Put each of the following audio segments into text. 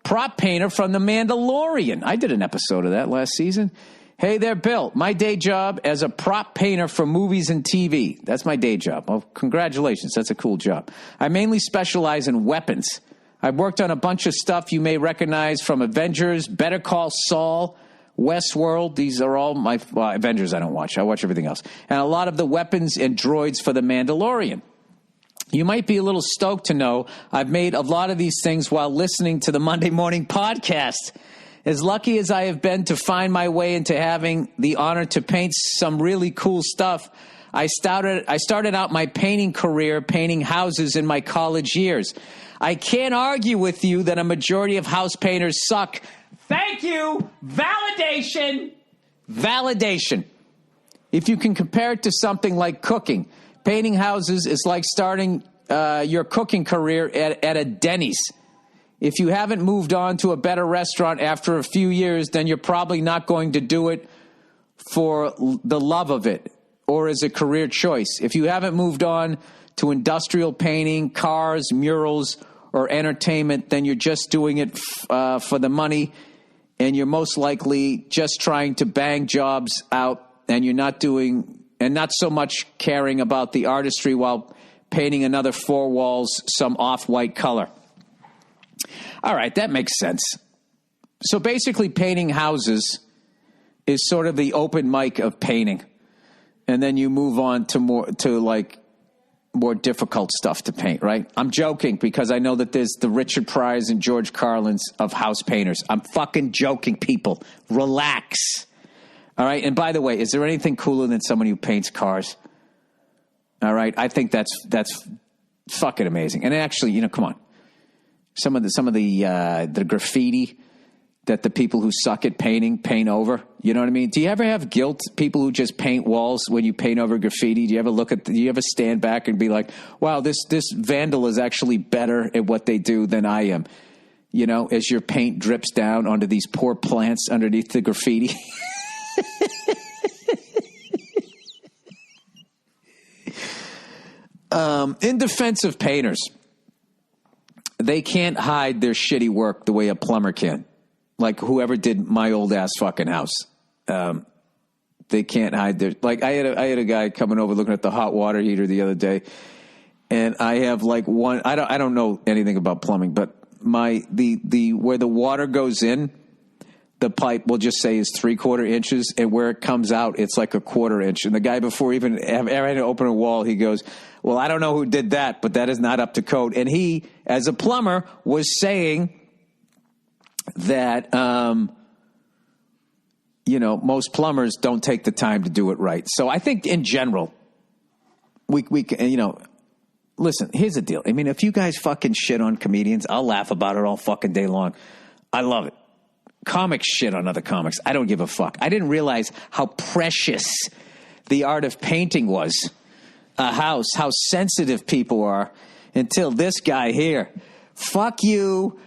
prop painter from The Mandalorian. I did an episode of that last season. Hey there, Bill. My day job as a prop painter for movies and TV. That's my day job. Well, congratulations. That's a cool job. I mainly specialize in weapons. I've worked on a bunch of stuff you may recognize from Avengers, Better Call Saul, Westworld. These are all my Avengers I don't watch. I watch everything else. And a lot of the weapons and droids for The Mandalorian. You might be a little stoked to know I've made a lot of these things while listening to the Monday Morning Podcast. As lucky as I have been to find my way into having the honor to paint some really cool stuff, I started out my painting career painting houses in my college years. I can't argue with you that a majority of house painters suck. Thank you. Validation. Validation. If you can compare it to something like cooking, painting houses is like starting your cooking career at a Denny's. If you haven't moved on to a better restaurant after a few years, then you're probably not going to do it for the love of it or as a career choice. If you haven't moved on to industrial painting, cars, murals, or entertainment, then you're just doing it for the money, and you're most likely just trying to bang jobs out, and you're not doing and not so much caring about the artistry while painting another four walls some off-white color. All right, that makes sense. So basically painting houses is sort of the open mic of painting. And then you move on to more difficult stuff to paint, right? I'm joking because I know that there's the Richard Pryors and George Carlins of house painters. I'm fucking joking, people. Relax. All right? And by the way, is there anything cooler than someone who paints cars? All right? I think that's fucking amazing. And actually, come on. Some of the graffiti that the people who suck at painting paint over. You know what I mean? Do you ever have guilt? People who just paint walls when you paint over graffiti. Do you ever stand back and be like, wow, this vandal is actually better at what they do than I am? As your paint drips down onto these poor plants underneath the graffiti. In defense of painters, they can't hide their shitty work the way a plumber can. Like whoever did my old ass fucking house. They can't hide their, like I had a guy coming over looking at the hot water heater the other day, and I have like one, I don't know anything about plumbing, but the where the water goes in, the pipe we'll just say is 3/4 inches, and where it comes out, it's like 1/4 inch. And the guy before even ever had to open a wall, he goes, well, I don't know who did that, but that is not up to code. And he, as a plumber, was saying that, most plumbers don't take the time to do it right. So I think in general, we listen, here's the deal. I mean, if you guys fucking shit on comedians, I'll laugh about it all fucking day long. I love it. Comics shit on other comics. I don't give a fuck. I didn't realize how precious the art of painting was. A house, how sensitive people are, until this guy here. Fuck you,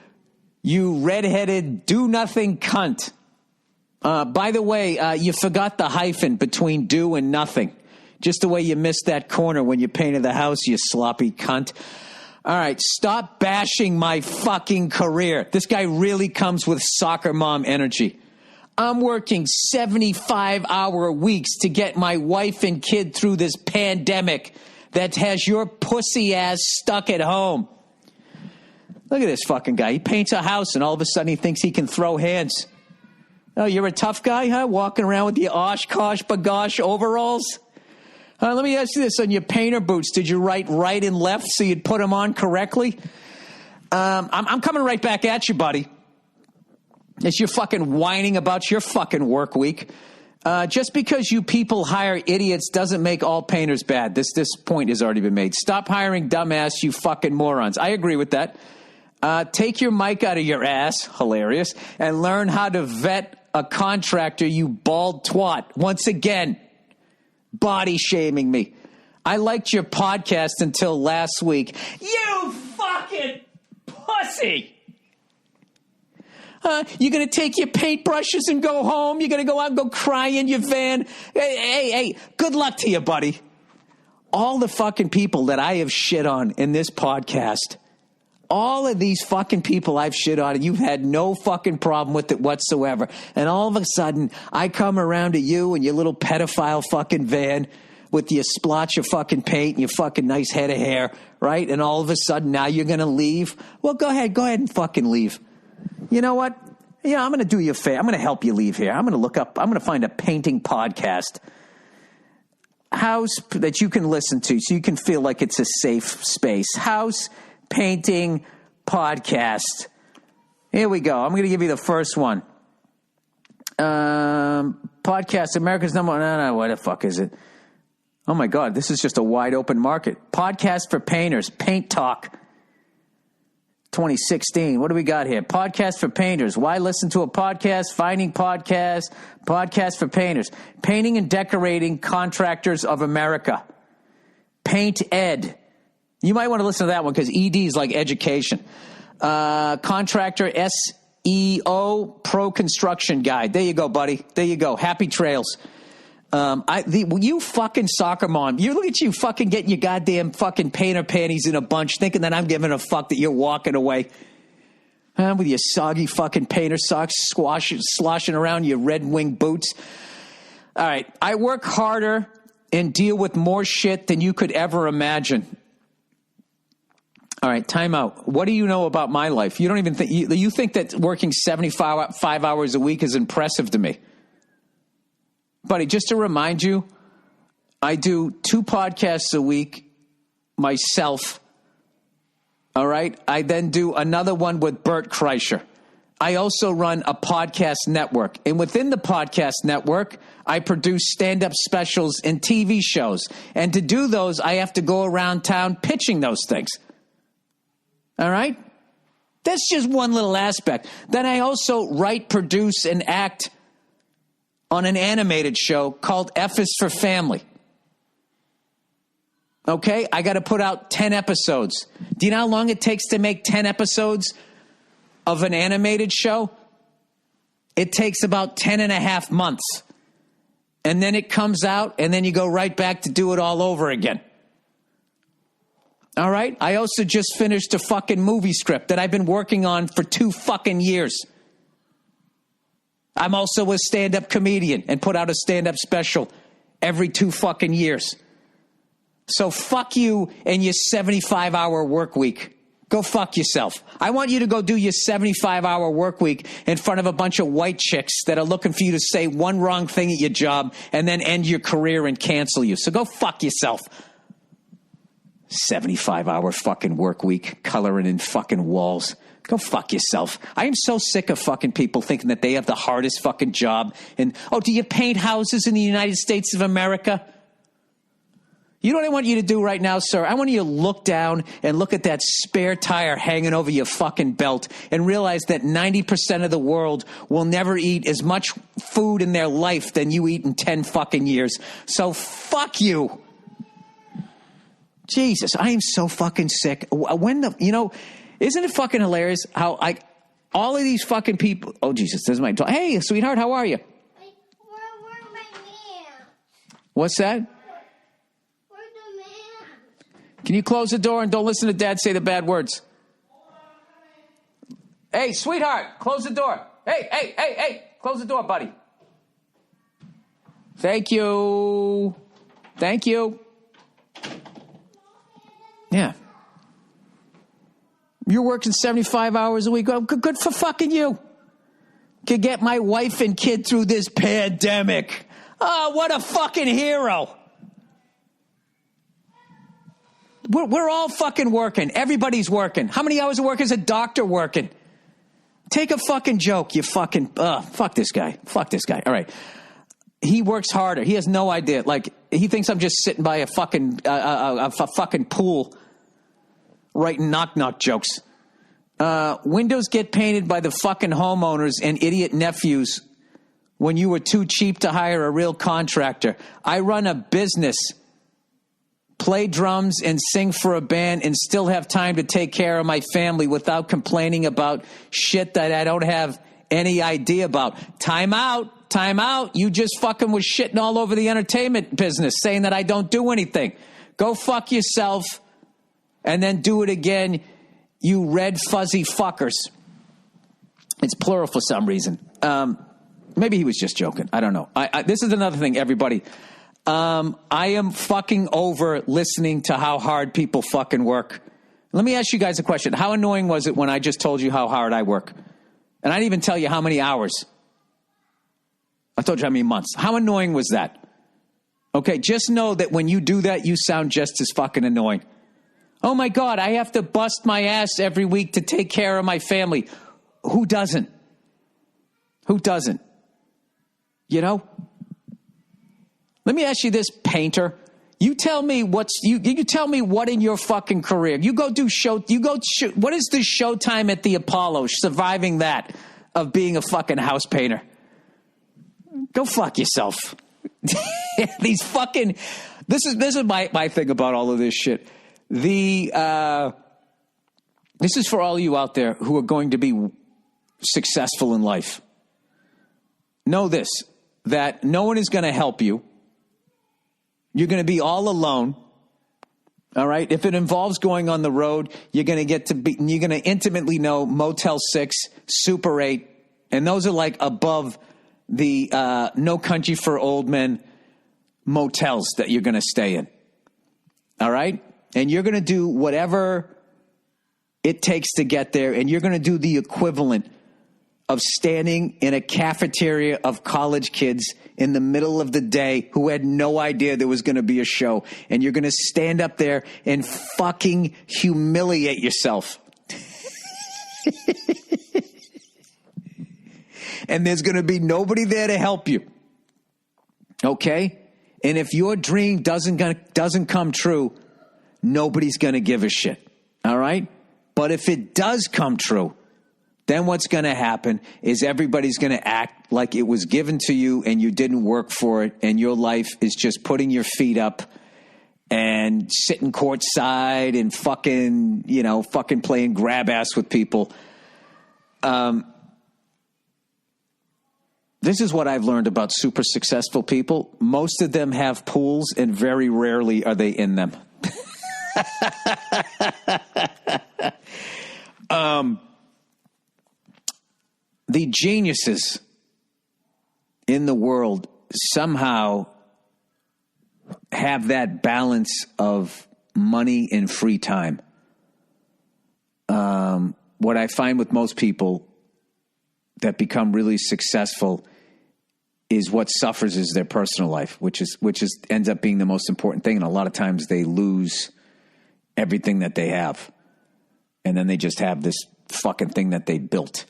you redheaded do-nothing cunt. By the way, you forgot the hyphen between do and nothing. Just the way you missed that corner when you painted the house, you sloppy cunt. All right, stop bashing my fucking career. This guy really comes with soccer mom energy. I'm working 75-hour weeks to get my wife and kid through this pandemic that has your pussy ass stuck at home. Look at this fucking guy. He paints a house and all of a sudden he thinks he can throw hands. Oh, you're a tough guy, huh? Walking around with the Oshkosh Bagosh overalls? Let me ask you this. On your painter boots, did you write right and left so you'd put them on correctly? I'm coming right back at you, buddy. As you're fucking whining about your fucking work week. Just because you people hire idiots doesn't make all painters bad. This point has already been made. Stop hiring dumbass, you fucking morons. I agree with that. Take your mic out of your ass, hilarious, and learn how to vet a contractor, you bald twat. Once again, body shaming me. I liked your podcast until last week. You fucking pussy! You're going to take your paintbrushes and go home? You're going to go out and go cry in your van? Hey, good luck to you, buddy. All the fucking people that I have shit on in this podcast, all of these fucking people I've shit on, and you've had no fucking problem with it whatsoever. And all of a sudden, I come around to you and your little pedophile fucking van with your splotch of fucking paint and your fucking nice head of hair, right? And all of a sudden, now you're going to leave? Well, go ahead and fucking leave. You know what? Yeah, I'm going to do you a favor. I'm going to help you leave here. I'm going to find a painting podcast house that you can listen to so you can feel like it's a safe space. House painting podcast. Here we go. I'm going to give you the first one. Podcast, America's number one. No, what the fuck is it? Oh my God, this is just a wide open market. Podcast for painters, Paint Talk 2016. What do we got here? Podcast for painters. Why listen to a podcast? Finding podcasts. Podcast for painters. Painting and Decorating Contractors of America. Paint Ed. You might want to listen to that one because ED is like education. Contractor SEO Pro Construction Guide. There you go, buddy. There you go. Happy trails. You fucking soccer mom, you look at you fucking getting your goddamn fucking painter panties in a bunch, thinking that I'm giving a fuck that you're walking away. With your soggy fucking painter socks sloshing around your Red Wing boots. All right. I work harder and deal with more shit than you could ever imagine. All right. Time out. What do you know about my life? You don't even think, you think that working 75 hours a week is impressive to me. Buddy, just to remind you, I do 2 podcasts a week myself. All right. I then do another one with Bert Kreischer. I also run a podcast network. And within the podcast network, I produce stand-up specials and TV shows. And to do those, I have to go around town pitching those things. All right. That's just one little aspect. Then I also write, produce, and act on an animated show called F is for Family. Okay? I got to put out 10 episodes. Do you know how long it takes to make 10 episodes of an animated show? It takes about 10 and a half months. And then it comes out, and then you go right back to do it all over again. All right? I also just finished a fucking movie script that I've been working on for 2 fucking years. I'm also a stand-up comedian and put out a stand-up special every 2 fucking years. So fuck you and your 75-hour work week. Go fuck yourself. I want you to go do your 75-hour work week in front of a bunch of white chicks that are looking for you to say one wrong thing at your job and then end your career and cancel you. So go fuck yourself. 75-hour fucking work week, coloring in fucking walls. Go fuck yourself. I am so sick of fucking people thinking that they have the hardest fucking job. And, do you paint houses in the United States of America? You know what I want you to do right now, sir? I want you to look down and look at that spare tire hanging over your fucking belt and realize that 90% of the world will never eat as much food in their life than you eat in 10 fucking years. So fuck you. Jesus, I am so fucking sick. Isn't it fucking hilarious how all of these fucking people... Oh, Jesus, this is my... Hey, sweetheart, how are you? Where's my man? What's that? Where's the man? Can you close the door and don't listen to Dad say the bad words? Hey, sweetheart, close the door. Hey, close the door, buddy. Thank you. Yeah. You're working 75 hours a week. Oh, good for fucking you. Could get my wife and kid through this pandemic. Oh, what a fucking hero. We're all fucking working. Everybody's working. How many hours of work is a doctor working? Take a fucking joke, you fucking... fuck this guy. All right. He works harder. He has no idea. Like, he thinks I'm just sitting by a fucking pool writing knock-knock jokes. Windows get painted by the fucking homeowners and idiot nephews when you were too cheap to hire a real contractor. I run a business, play drums and sing for a band and still have time to take care of my family without complaining about shit that I don't have any idea about. Time out. You just fucking was shitting all over the entertainment business saying that I don't do anything. Go fuck yourself and then do it again You red fuzzy fuckers. It's plural for some reason. Maybe he was just joking. I don't know. This is another thing, everybody. I am fucking over listening to how hard people fucking work. Let me ask you guys a question. How annoying was it when I just told you how hard I work? And I didn't even tell you how many hours. I told you how many months. How annoying was that? Okay, just know that when you do that, you sound just as fucking annoying. Oh my God, I have to bust my ass every week to take care of my family. Who doesn't? Who doesn't? You know? Let me ask you this, painter. You tell me you tell me what in your fucking career. What is the showtime at the Apollo, surviving that, of being a fucking house painter? Go fuck yourself. These fucking, this is my thing about all of this shit. This is for all of you out there who are going to be successful in life. Know this, that no one is going to help you. You're going to be all alone. All right. If it involves going on the road, you're going to intimately know Motel 6, Super 8, and those are like above the No Country for Old Men motels that you're going to stay in. All right. And you're going to do whatever it takes to get there. And you're going to do the equivalent of standing in a cafeteria of college kids in the middle of the day who had no idea there was going to be a show. And you're going to stand up there and fucking humiliate yourself. And there's going to be nobody there to help you. Okay? And if your dream doesn't come true, nobody's going to give a shit. All right? But if it does come true, then what's going to happen is everybody's going to act like it was given to you and you didn't work for it, and your life is just putting your feet up and sitting courtside and fucking playing grab ass with people. This is what I've learned about super successful people. Most of them have pools, and very rarely are they in them. The geniuses in the world somehow have that balance of money and free time. What I find with most people that become really successful is what suffers is their personal life, which ends up being the most important thing. And a lot of times they lose everything that they have. And then they just have this fucking thing that they built.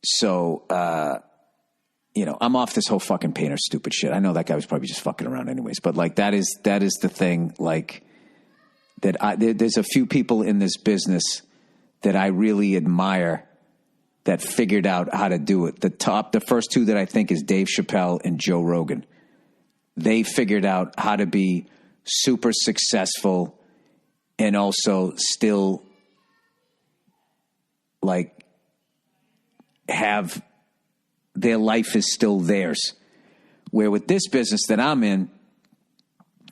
So, I'm off this whole fucking painter stupid shit. I know that guy was probably just fucking around anyways, but like that is the thing, like there's a few people in this business that I really admire that figured out how to do it. The first two that I think is Dave Chappelle and Joe Rogan. They figured out how to be super successful and also still like have their life is still theirs. Where with this business that I'm in,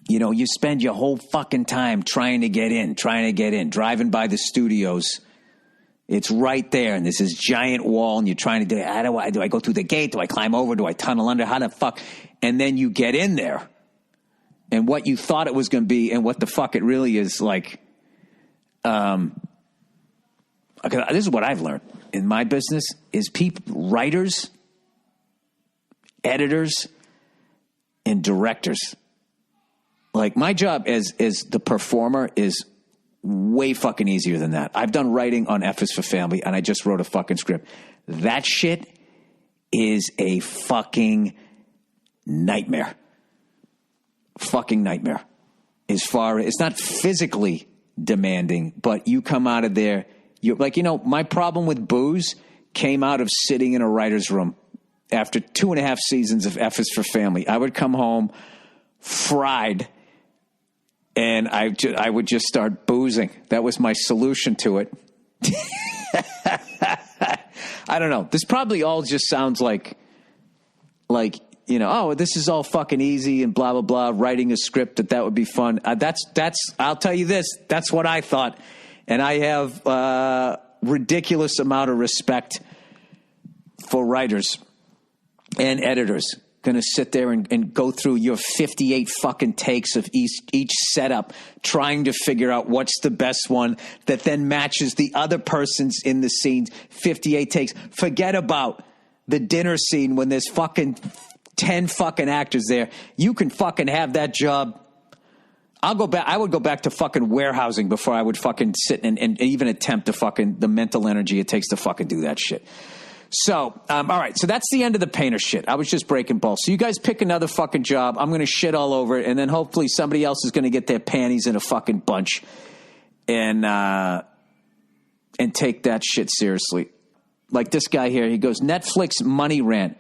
you spend your whole fucking time trying to get in, driving by the studios. It's right there, and there's this giant wall, and you're trying to do it. Do I go through the gate? Do I climb over? Do I tunnel under? How the fuck? And then you get in there, and what you thought it was going to be and what the fuck it really is like. This is what I've learned in my business is writers, editors, and directors. Like my job as the performer is way fucking easier than that. I've done writing on F is for Family, and I just wrote a fucking script. That shit is a fucking nightmare. Fucking nightmare. It's not physically demanding, but you come out of there, you're like, my problem with booze came out of sitting in a writer's room after 2.5 seasons of F is for Family. I would come home fried, and I would just start boozing. That was my solution to it. I don't know. This probably all just sounds like, this is all fucking easy and blah, blah, blah. Writing a script that would be fun. I'll tell you this. That's what I thought. And I have ridiculous amount of respect for writers and editors. Going to sit there and go through your 58 fucking takes of each setup, trying to figure out what's the best one that then matches the other person's in the scene. 58 takes. Forget about the dinner scene when there's fucking 10 fucking actors there. You can fucking have that job. I'll go back. I would go back to fucking warehousing before I would fucking sit and even attempt to fucking the mental energy it takes to fucking do that shit. So, all right. So that's the end of the painter shit. I was just breaking balls. So you guys pick another fucking job. I'm going to shit all over it. And then hopefully somebody else is going to get their panties in a fucking bunch and take that shit seriously. Like this guy here, he goes, Netflix money rant.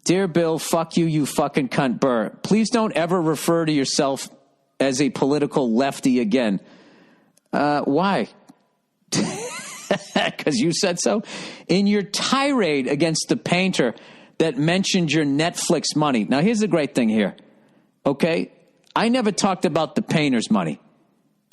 Dear Bill, fuck you, you fucking cunt Burr. Please don't ever refer to yourself as a political lefty again. Why? Because you said so? In your tirade against the painter that mentioned your Netflix money. Now, here's the great thing here. Okay? I never talked about the painter's money.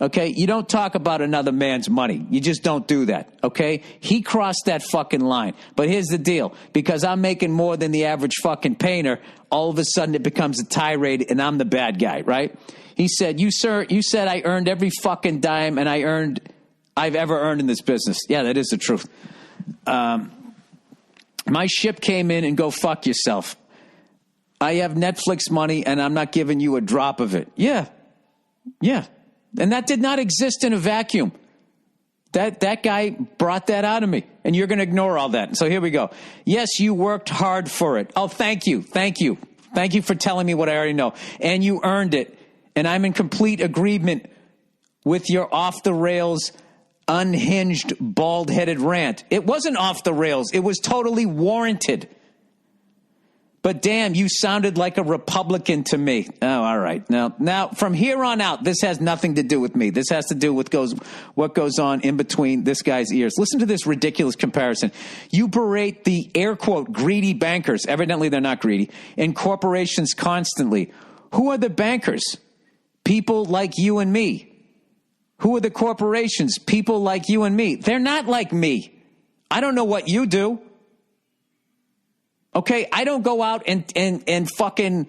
Okay? You don't talk about another man's money. You just don't do that. Okay? He crossed that fucking line. But here's the deal. Because I'm making more than the average fucking painter, all of a sudden it becomes a tirade and I'm the bad guy, right? He said, you said I earned every fucking dime and I've ever earned in this business. Yeah, that is the truth. My ship came in and go fuck yourself. I have Netflix money and I'm not giving you a drop of it. Yeah. And that did not exist in a vacuum. That guy brought that out of me, and you're going to ignore all that. So here we go. Yes, you worked hard for it. Oh, thank you. Thank you for telling me what I already know. And you earned it. And I'm in complete agreement with your off-the-rails, unhinged, bald-headed rant. It wasn't off the rails. It was totally warranted. But damn, you sounded like a Republican to me. Oh, all right. Now, from here on out, this has nothing to do with me. This has to do with what goes on in between this guy's ears. Listen to this ridiculous comparison. You berate the, air quote, greedy bankers. Evidently, they're not greedy. In corporations constantly. Who are the bankers? People like you and me. Who are the corporations? People like you and me. They're not like me. I don't know what you do. Okay, I don't go out and fucking,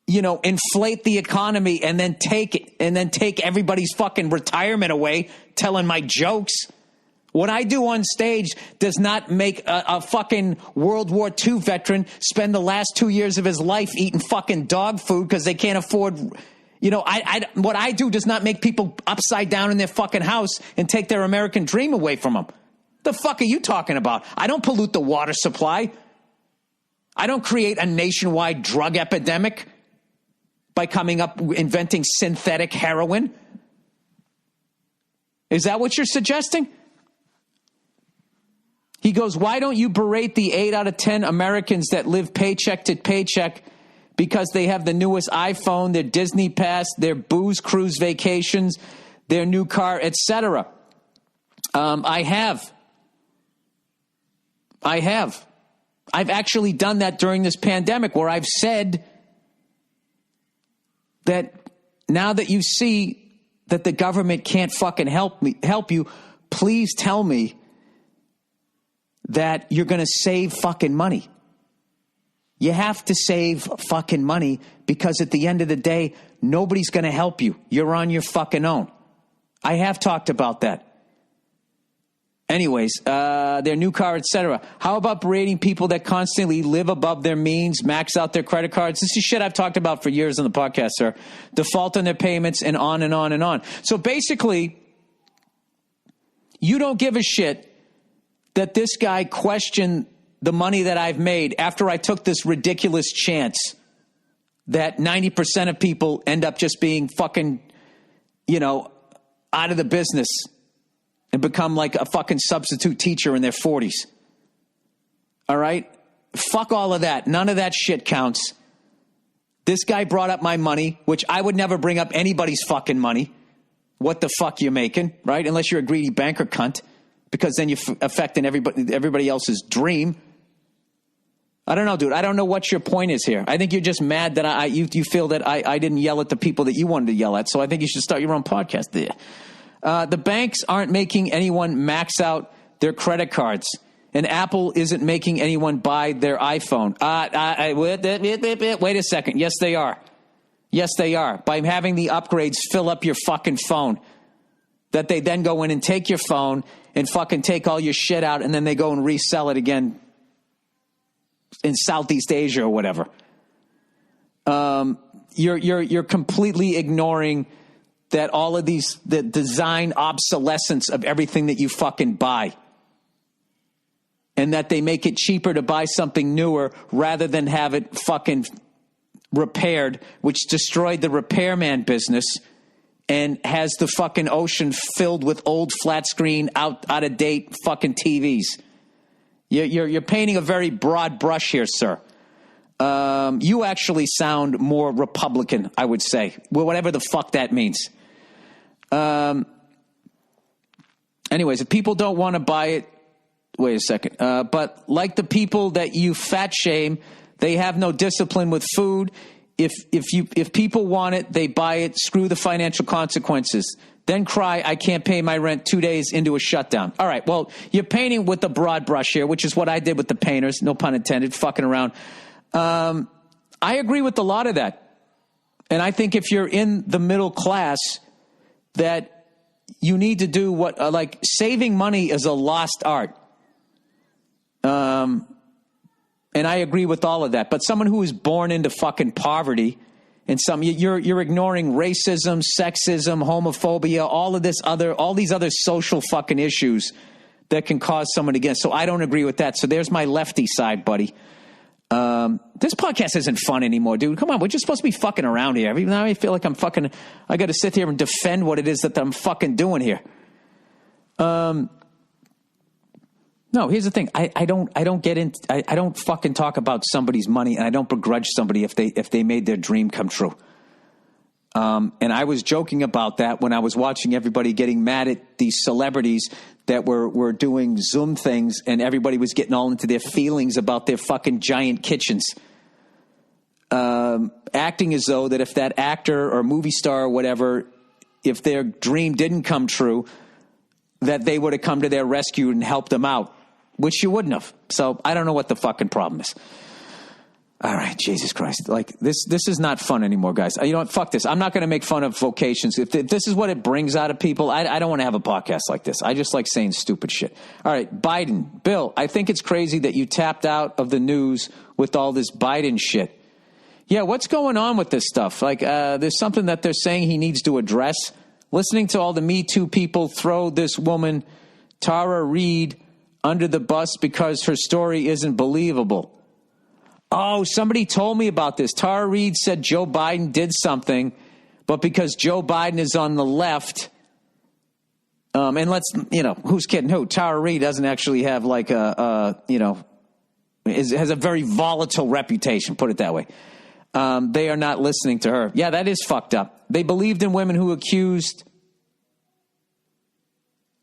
inflate the economy and then take everybody's fucking retirement away telling my jokes. What I do on stage does not make a fucking World War II veteran spend the last 2 years of his life eating fucking dog food because they can't afford. What I do does not make people upside down in their fucking house and take their American dream away from them. The fuck are you talking about? I don't pollute the water supply. I don't create a nationwide drug epidemic by inventing synthetic heroin. Is that what you're suggesting? He goes, why don't you berate the 8 out of 10 Americans that live paycheck to paycheck because they have the newest iPhone, their Disney Pass, their booze cruise vacations, their new car, etc.? I have. I've actually done that during this pandemic where I've said that now that you see that the government can't fucking help you, please tell me that you're going to save fucking money. You have to save fucking money because at the end of the day, nobody's going to help you. You're on your fucking own. I have talked about that. Anyways, their new car, etc. How about berating people that constantly live above their means, max out their credit cards? This is shit I've talked about for years on the podcast, sir. Default on their payments and on and on and on. So basically, you don't give a shit that this guy questioned the money that I've made after I took this ridiculous chance that 90% of people end up just being fucking, out of the business and become like a fucking substitute teacher in their 40s. All right? Fuck all of that. None of that shit counts. This guy brought up my money, which I would never bring up anybody's fucking money. What the fuck you making, right? Unless you're a greedy banker cunt, because then you're affecting everybody else's dream. I don't know, dude. I don't know what your point is here. I think you're just mad that you feel that I didn't yell at the people that you wanted to yell at. So I think you should start your own podcast there. The banks aren't making anyone max out their credit cards. And Apple isn't making anyone buy their iPhone. Wait a second. Yes, they are. Yes, they are. By having the upgrades fill up your fucking phone. That they then go in and take your phone and fucking take all your shit out, and then they go and resell it again in Southeast Asia or whatever. You're completely ignoring that all of these, the design obsolescence of everything that you fucking buy. And that they make it cheaper to buy something newer rather than have it fucking repaired, which destroyed the repairman business and has the fucking ocean filled with old flat screen, out of date fucking TVs. You're painting a very broad brush here, sir. You actually sound more Republican, I would say. Well, whatever the fuck that means. Anyways, if people don't want to buy it, wait a second. But like the people that you fat shame, they have no discipline with food. If people want it, they buy it. Screw the financial consequences. Then cry, I can't pay my rent 2 days into a shutdown. All right, well, you're painting with the broad brush here, which is what I did with the painters. No pun intended, fucking around. I agree with a lot of that. And I think if you're in the middle class, that you need to do what, like saving money is a lost art. And I agree with all of that. But someone who is born into fucking poverty, and you're ignoring racism, sexism, homophobia, all these other social fucking issues that can cause someone to get. So I don't agree with that. So there's my lefty side, buddy. This podcast isn't fun anymore, dude. Come on, we're just supposed to be fucking around here. Even now I feel like I got to sit here and defend what it is that I'm fucking doing here. No, here's the thing. I don't fucking talk about somebody's money, and I don't begrudge somebody if they made their dream come true. And I was joking about that when I was watching everybody getting mad at these celebrities that were doing Zoom things, and everybody was getting all into their feelings about their fucking giant kitchens. Acting as though that if that actor or movie star or whatever, if their dream didn't come true, that they would have come to their rescue and helped them out. Which you wouldn't have. So I don't know what the fucking problem is. All right, Jesus Christ. Like, this is not fun anymore, guys. You know what? Fuck this. I'm not going to make fun of vocations. If this is what it brings out of people, I don't want to have a podcast like this. I just like saying stupid shit. All right, Biden. Bill, I think it's crazy that you tapped out of the news with all this Biden shit. Yeah, what's going on with this stuff? Like, there's something that they're saying he needs to address. Listening to all the Me Too people throw this woman, Tara Reid, under the bus because her story isn't believable. Oh, somebody told me about this. Tara Reid said Joe Biden did something, but because Joe Biden is on the left, and let's, who's kidding who? Tara Reid doesn't actually have like has a very volatile reputation, put it that way. They are not listening to her. Yeah, that is fucked up. They believed in women who accused...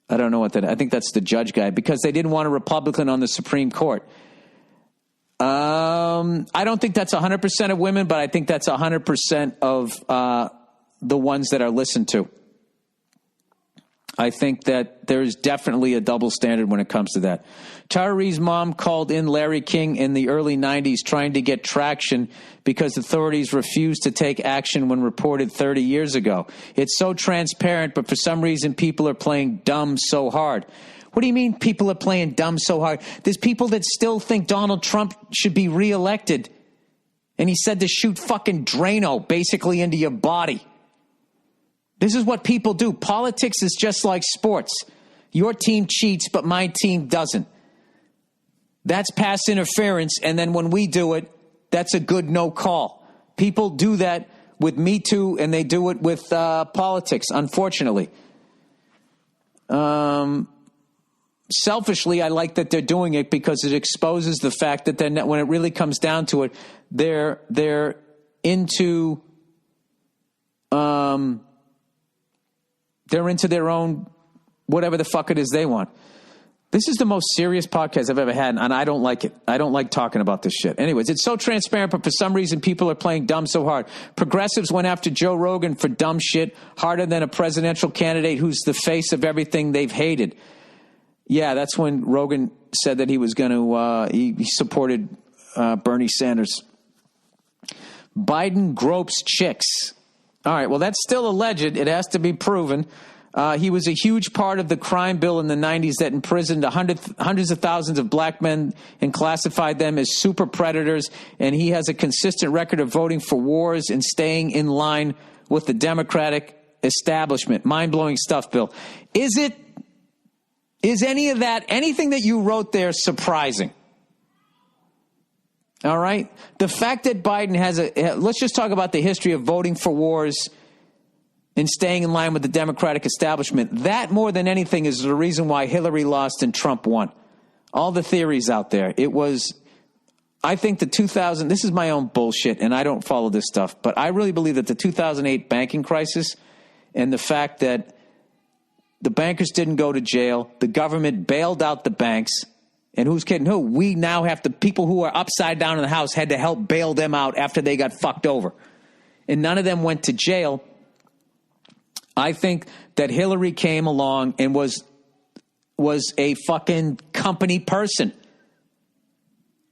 I don't know what that. I think that's the judge guy, because they didn't want a Republican on the Supreme Court. I don't think that's 100% of women, but I think that's 100% of the ones that are listened to. I think that there's definitely a double standard when it comes to that. Tara Reid's mom called in Larry King in the early 90s trying to get traction because authorities refused to take action when reported 30 years ago. It's so transparent, but for some reason people are playing dumb so hard. What do you mean people are playing dumb so hard? There's people that still think Donald Trump should be reelected. And he said to shoot fucking Drano basically into your body. This is what people do. Politics is just like sports. Your team cheats, but my team doesn't. That's pass interference, and then when we do it, that's a good no call. People do that with Me Too, and they do it with politics, unfortunately. Selfishly, I like that they're doing it because it exposes the fact that then when it really comes down to it, they're into... they're into their own, whatever the fuck it is they want. This is the most serious podcast I've ever had, and I don't like it. I don't like talking about this shit. Anyways, it's so transparent, but for some reason, people are playing dumb so hard. Progressives went after Joe Rogan for dumb shit, harder than a presidential candidate who's the face of everything they've hated. Yeah, that's when Rogan said that he was going to, he supported Bernie Sanders. Biden gropes chicks. All right, well, that's still alleged. It has to be proven. He was a huge part of the crime bill in the 90s that imprisoned hundreds of thousands of black men and classified them as super predators. And he has a consistent record of voting for wars and staying in line with the Democratic establishment. Mind-blowing stuff, Bill. Is any of that, anything that you wrote there, surprising? All right? The fact that Biden has let's just talk about the history of voting for wars and staying in line with the Democratic establishment. That, more than anything, is the reason why Hillary lost and Trump won. All the theories out there. I think this is my own bullshit, and I don't follow this stuff, but I really believe that the 2008 banking crisis and the fact that the bankers didn't go to jail, the government bailed out the banks, and who's kidding who? We now have people who are upside down in the house had to help bail them out after they got fucked over. And none of them went to jail. I think that Hillary came along and was a fucking company person,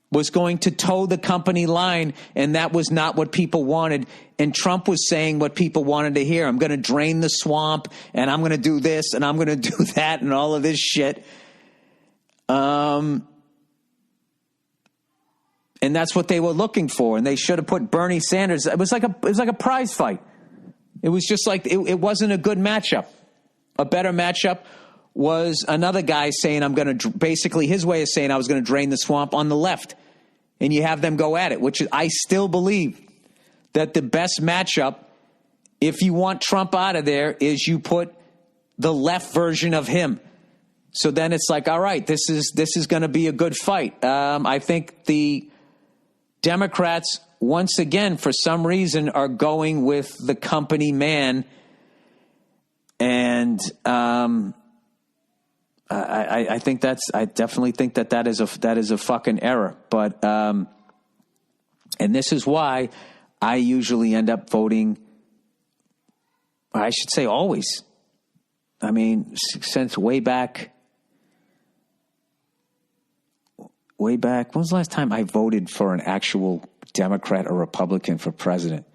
was going to toe the company line, and that was not what people wanted. And Trump was saying what people wanted to hear. I'm going to drain the swamp, and I'm going to do this, and I'm going to do that, and all of this shit. And that's what they were looking for, and they should have put Bernie Sanders. It was like a prize fight. It was just like, it wasn't a good matchup. A better matchup was another guy saying, basically his way of saying I was going to drain the swamp on the left. And you have them go at it, which I still believe that the best matchup, if you want Trump out of there, is you put the left version of him. So then it's like, all right, this is going to be a good fight. I think the Democrats, once again, for some reason, are going with the company man. And I definitely think that is a fucking error. But and this is why I usually end up voting. I should say always. I mean, since way back. When was the last time I voted for an actual Democrat or Republican for president?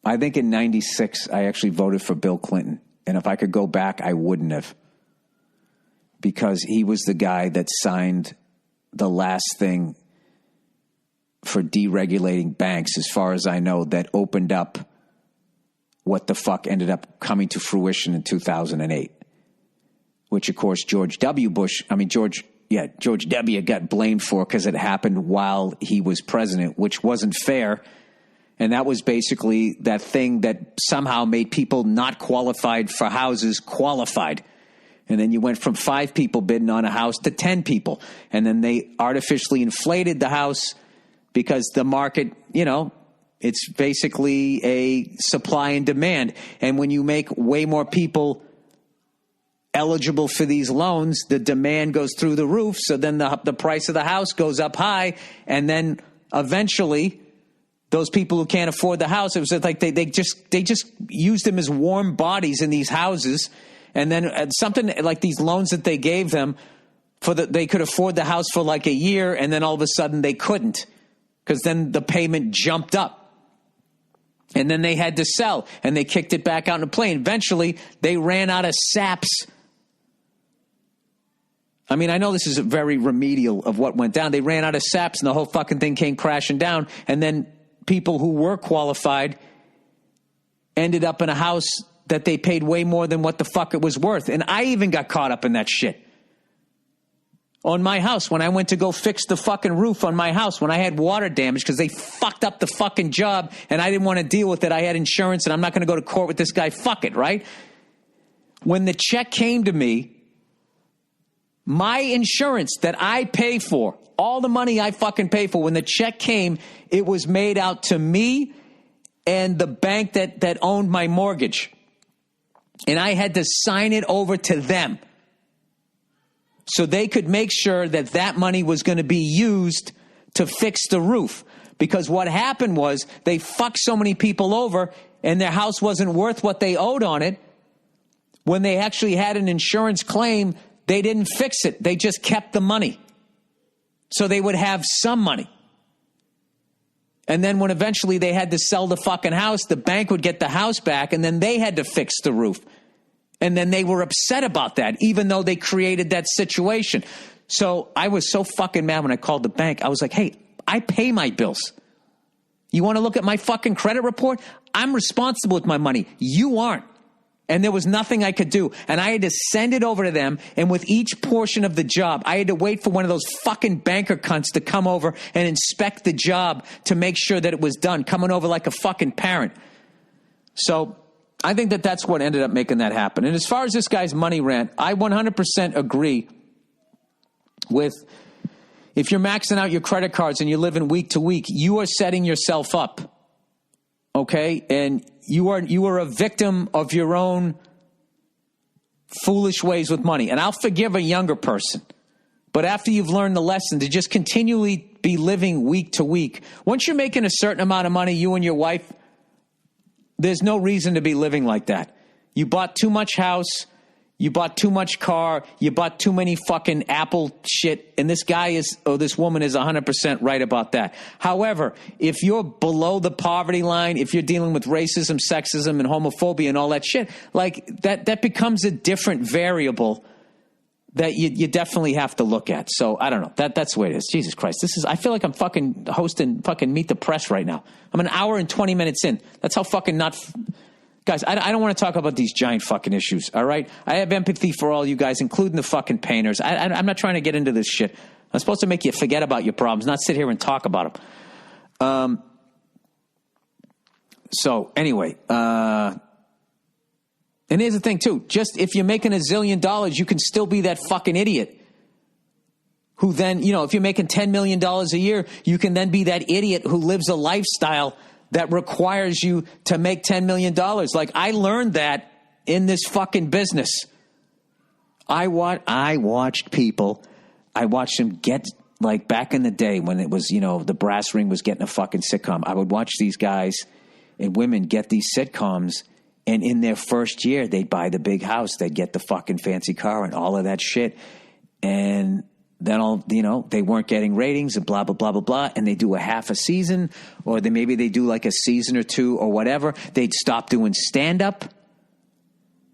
I think in 96, I actually voted for Bill Clinton. And if I could go back, I wouldn't have. Because he was the guy that signed the last thing for deregulating banks, as far as I know, that opened up what the fuck ended up coming to fruition in 2008. Which, of course, George W. got blamed for because it happened while he was president, which wasn't fair. And that was basically that thing that somehow made people not qualified for houses qualified. And then you went from 5 people bidding on a house to 10 people. And then they artificially inflated the house because the market, it's basically a supply and demand. And when you make way more people eligible for these loans, the demand goes through the roof. So then the price of the house goes up high. And then eventually those people who can't afford the house, it was like they just used them as warm bodies in these houses. And then something like these loans that they gave them they could afford the house for like a year. And then all of a sudden they couldn't, because then the payment jumped up. And then they had to sell, and they kicked it back out in a plane. Eventually they ran out of saps. I mean, I know this is very remedial of what went down. They ran out of saps, and the whole fucking thing came crashing down. And then people who were qualified ended up in a house that they paid way more than what the fuck it was worth. And I even got caught up in that shit. On my house, when I went to go fix the fucking roof on my house, when I had water damage because they fucked up the fucking job and I didn't want to deal with it. I had insurance and I'm not going to go to court with this guy. Fuck it, right? When the check came to me, my insurance that I pay for, all the money I fucking pay for, when the check came, it was made out to me and the bank that owned my mortgage. And I had to sign it over to them. so they could make sure that that money was going to be used to fix the roof. Because what happened was they fucked so many people over and their house wasn't worth what they owed on it. When they actually had an insurance claim, they didn't fix it. They just kept the money. So they would have some money. And then when eventually they had to sell the fucking house, the bank would get the house back and then they had to fix the roof. And then they were upset about that, even though they created that situation. So I was so fucking mad when I called the bank. I was like, hey, I pay my bills. You want to look at my fucking credit report? I'm responsible with my money. You aren't. And there was nothing I could do. And I had to send it over to them. And with each portion of the job, I had to wait for one of those fucking banker cunts to come over and inspect the job to make sure that it was done, coming over like a fucking parent. So I think that that's what ended up making that happen. And as far as this guy's money rant, I 100% agree with, if you're maxing out your credit cards and you're living week to week, you are setting yourself up. Okay? And you are a victim of your own foolish ways with money. And I'll forgive a younger person. But after you've learned the lesson to just continually be living week to week, once you're making a certain amount of money, you and your wife, there's no reason to be living like that. You bought too much house. You bought too much car. You bought too many fucking Apple shit. And this guy is, or this woman is 100% right about that. However, if you're below the poverty line, if you're dealing with racism, sexism, and homophobia and all that shit, like that becomes a different variable that you definitely have to look at. So I don't know. That's the way it is. Jesus Christ. I feel like I'm fucking hosting fucking Meet the Press right now. I'm an hour and 20 minutes in. That's how fucking not... Guys, I don't want to talk about these giant fucking issues, all right? I have empathy for all you guys, including the fucking painters. I'm not trying to get into this shit. I'm supposed to make you forget about your problems, not sit here and talk about them. So, anyway, and here's the thing, too. Just if you're making $1 zillion, you can still be that fucking idiot who then, if you're making $10 million a year, you can then be that idiot who lives a lifestyle that requires you to make $10 million. Like, I learned that in this fucking business. I watched them get, like, back in the day when it was, the brass ring was getting a fucking sitcom. I would watch these guys and women get these sitcoms, and in their first year, they'd buy the big house. They'd get the fucking fancy car and all of that shit. And then they weren't getting ratings and blah, blah, blah, blah, blah. And they do a half a season, or maybe they do like a season or two or whatever. They'd stop doing stand up,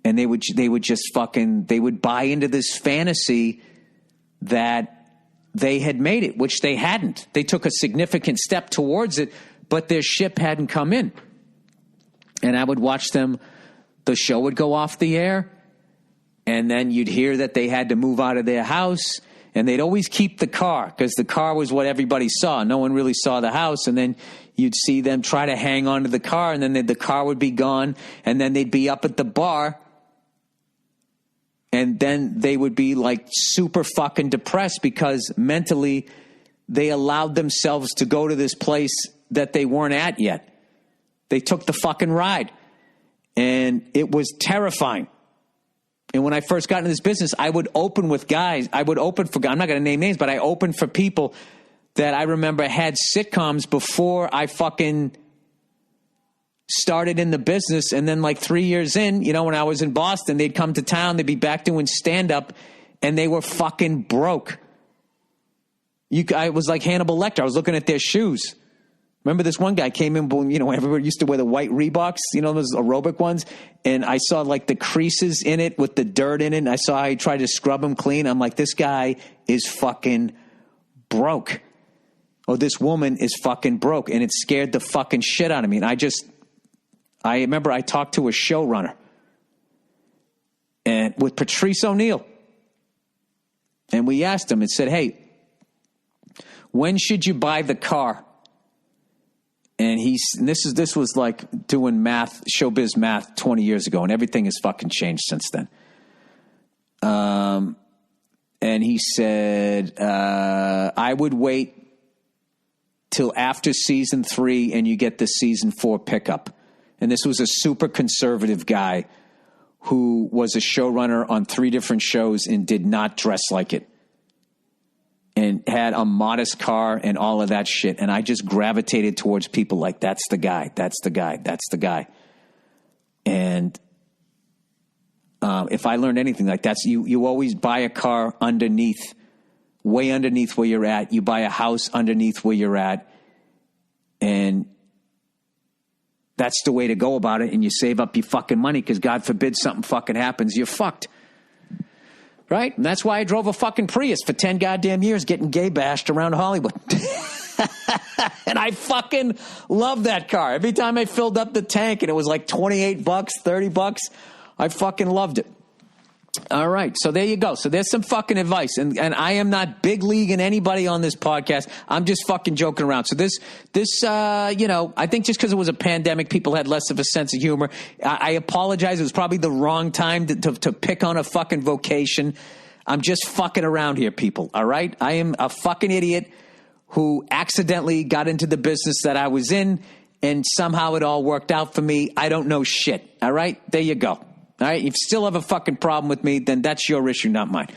and they would buy into this fantasy that they had made it, which they hadn't. They took a significant step towards it, but their ship hadn't come in. And I would watch them. The show would go off the air, and then you'd hear that they had to move out of their house. And they'd always keep the car because the car was what everybody saw. No one really saw the house. And then you'd see them try to hang on to the car, and then the car would be gone. And then they'd be up at the bar. And then they would be like super fucking depressed because mentally they allowed themselves to go to this place that they weren't at yet. They took the fucking ride. And it was terrifying. And when I first got into this business, I would open with guys. I'm not going to name names, but I opened for people that I remember had sitcoms before I fucking started in the business. And then like 3 years in, when I was in Boston, they'd come to town. They'd be back doing stand-up, and they were fucking broke. I was like Hannibal Lecter. I was looking at their shoes. Remember this one guy came in, when everybody used to wear the white Reeboks, those aerobic ones. And I saw like the creases in it with the dirt in it. And I saw how he tried to scrub them clean. I'm like, this guy is fucking broke. Or this woman is fucking broke. And it scared the fucking shit out of me. And I remember I talked to a showrunner and with Patrice O'Neill. And we asked him and said, hey, when should you buy the car? And this was like doing math, showbiz math 20 years ago, and everything has fucking changed since then. And he said, I would wait till after season 3 and you get the season 4 pickup. And this was a super conservative guy who was a showrunner on 3 different shows and did not dress like it and had a modest car and all of that shit. And I just gravitated towards people like, that's the guy, that's the guy, that's the guy. And if I learned anything like that's, you always buy a car underneath, way underneath where you're at. You buy a house underneath where you're at. And that's the way to go about it. And you save up your fucking money because God forbid something fucking happens. You're fucked. Right? And that's why I drove a fucking Prius for 10 goddamn years getting gay bashed around Hollywood. And I fucking love that car. Every time I filled up the tank and it was like $28, $30, I fucking loved it. All right. So there you go. So there's some fucking advice. And I am not big leaguing anybody on this podcast. I'm just fucking joking around. So this, I think just because it was a pandemic, people had less of a sense of humor. I apologize. It was probably the wrong time to pick on a fucking vocation. I'm just fucking around here, people. All right. I am a fucking idiot who accidentally got into the business that I was in and somehow it all worked out for me. I don't know shit. All right. There you go. All right, if you still have a fucking problem with me, then that's your issue, not mine.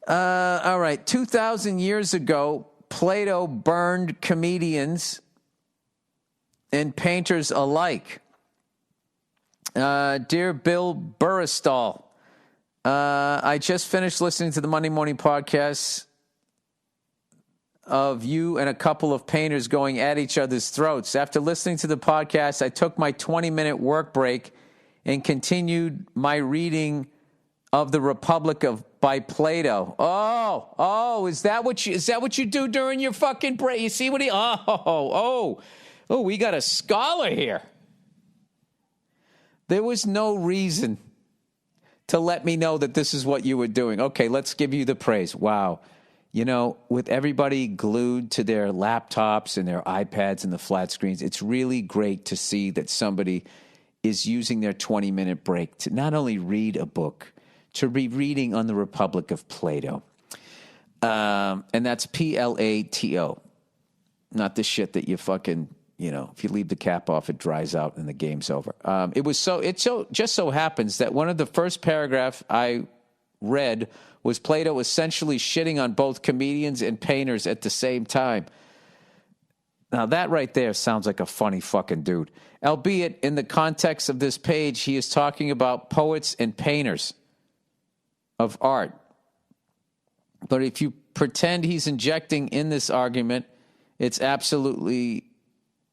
All right, 2,000 years ago, Plato burned comedians and painters alike. Dear Bill Burr, I just finished listening to the Monday morning podcast of you and a couple of painters going at each other's throats. After listening to the podcast, I took my 20-minute work break and continued my reading of the Republic by Plato. Is that what you do during your fucking break? You see what we got a scholar here. There was no reason to let me know that this is what you were doing. Okay, let's give you the praise. Wow. You know, with everybody glued to their laptops and their iPads and the flat screens, it's really great to see that somebody is using their 20-minute break to not only read a book, to be reading on the Republic of Plato. And that's Plato, not the shit that you fucking, if you leave the cap off, it dries out and the game's over. It just so happens that one of the first paragraph I read was Plato essentially shitting on both comedians and painters at the same time. Now, that right there sounds like a funny fucking dude. Albeit, in the context of this page, he is talking about poets and painters of art. But if you pretend he's injecting in this argument, it's absolutely...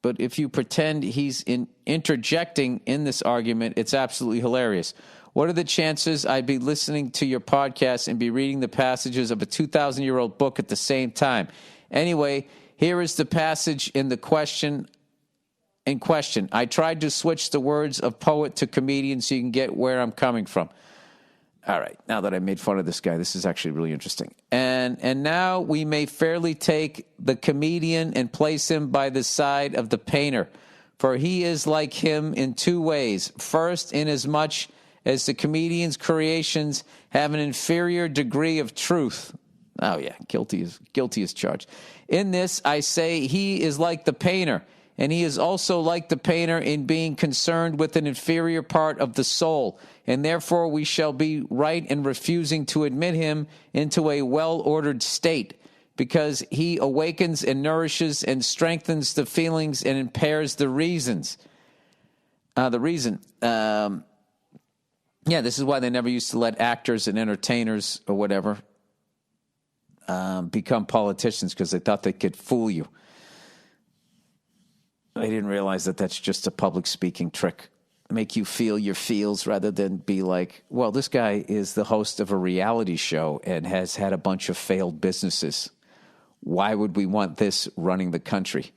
But if you pretend he's interjecting in this argument, it's absolutely hilarious. What are the chances I'd be listening to your podcast and be reading the passages of a 2,000-year-old book at the same time? Anyway, here is the passage in question. I tried to switch the words of poet to comedian so you can get where I'm coming from. All right, now that I made fun of this guy, this is actually really interesting. And now we may fairly take the comedian and place him by the side of the painter, for he is like him in 2 ways. First, inasmuch as the comedian's creations have an inferior degree of truth. Oh yeah, guilty as charged. In this, I say he is like the painter, and he is also like the painter in being concerned with an inferior part of the soul, and therefore we shall be right in refusing to admit him into a well-ordered state, because he awakens and nourishes and strengthens the feelings and impairs the reasons. This is why they never used to let actors and entertainers or whatever become politicians, because they thought they could fool you. They didn't realize that that's just a public speaking trick. Make you feel your feels rather than be like, well, this guy is the host of a reality show and has had a bunch of failed businesses. Why would we want this running the country?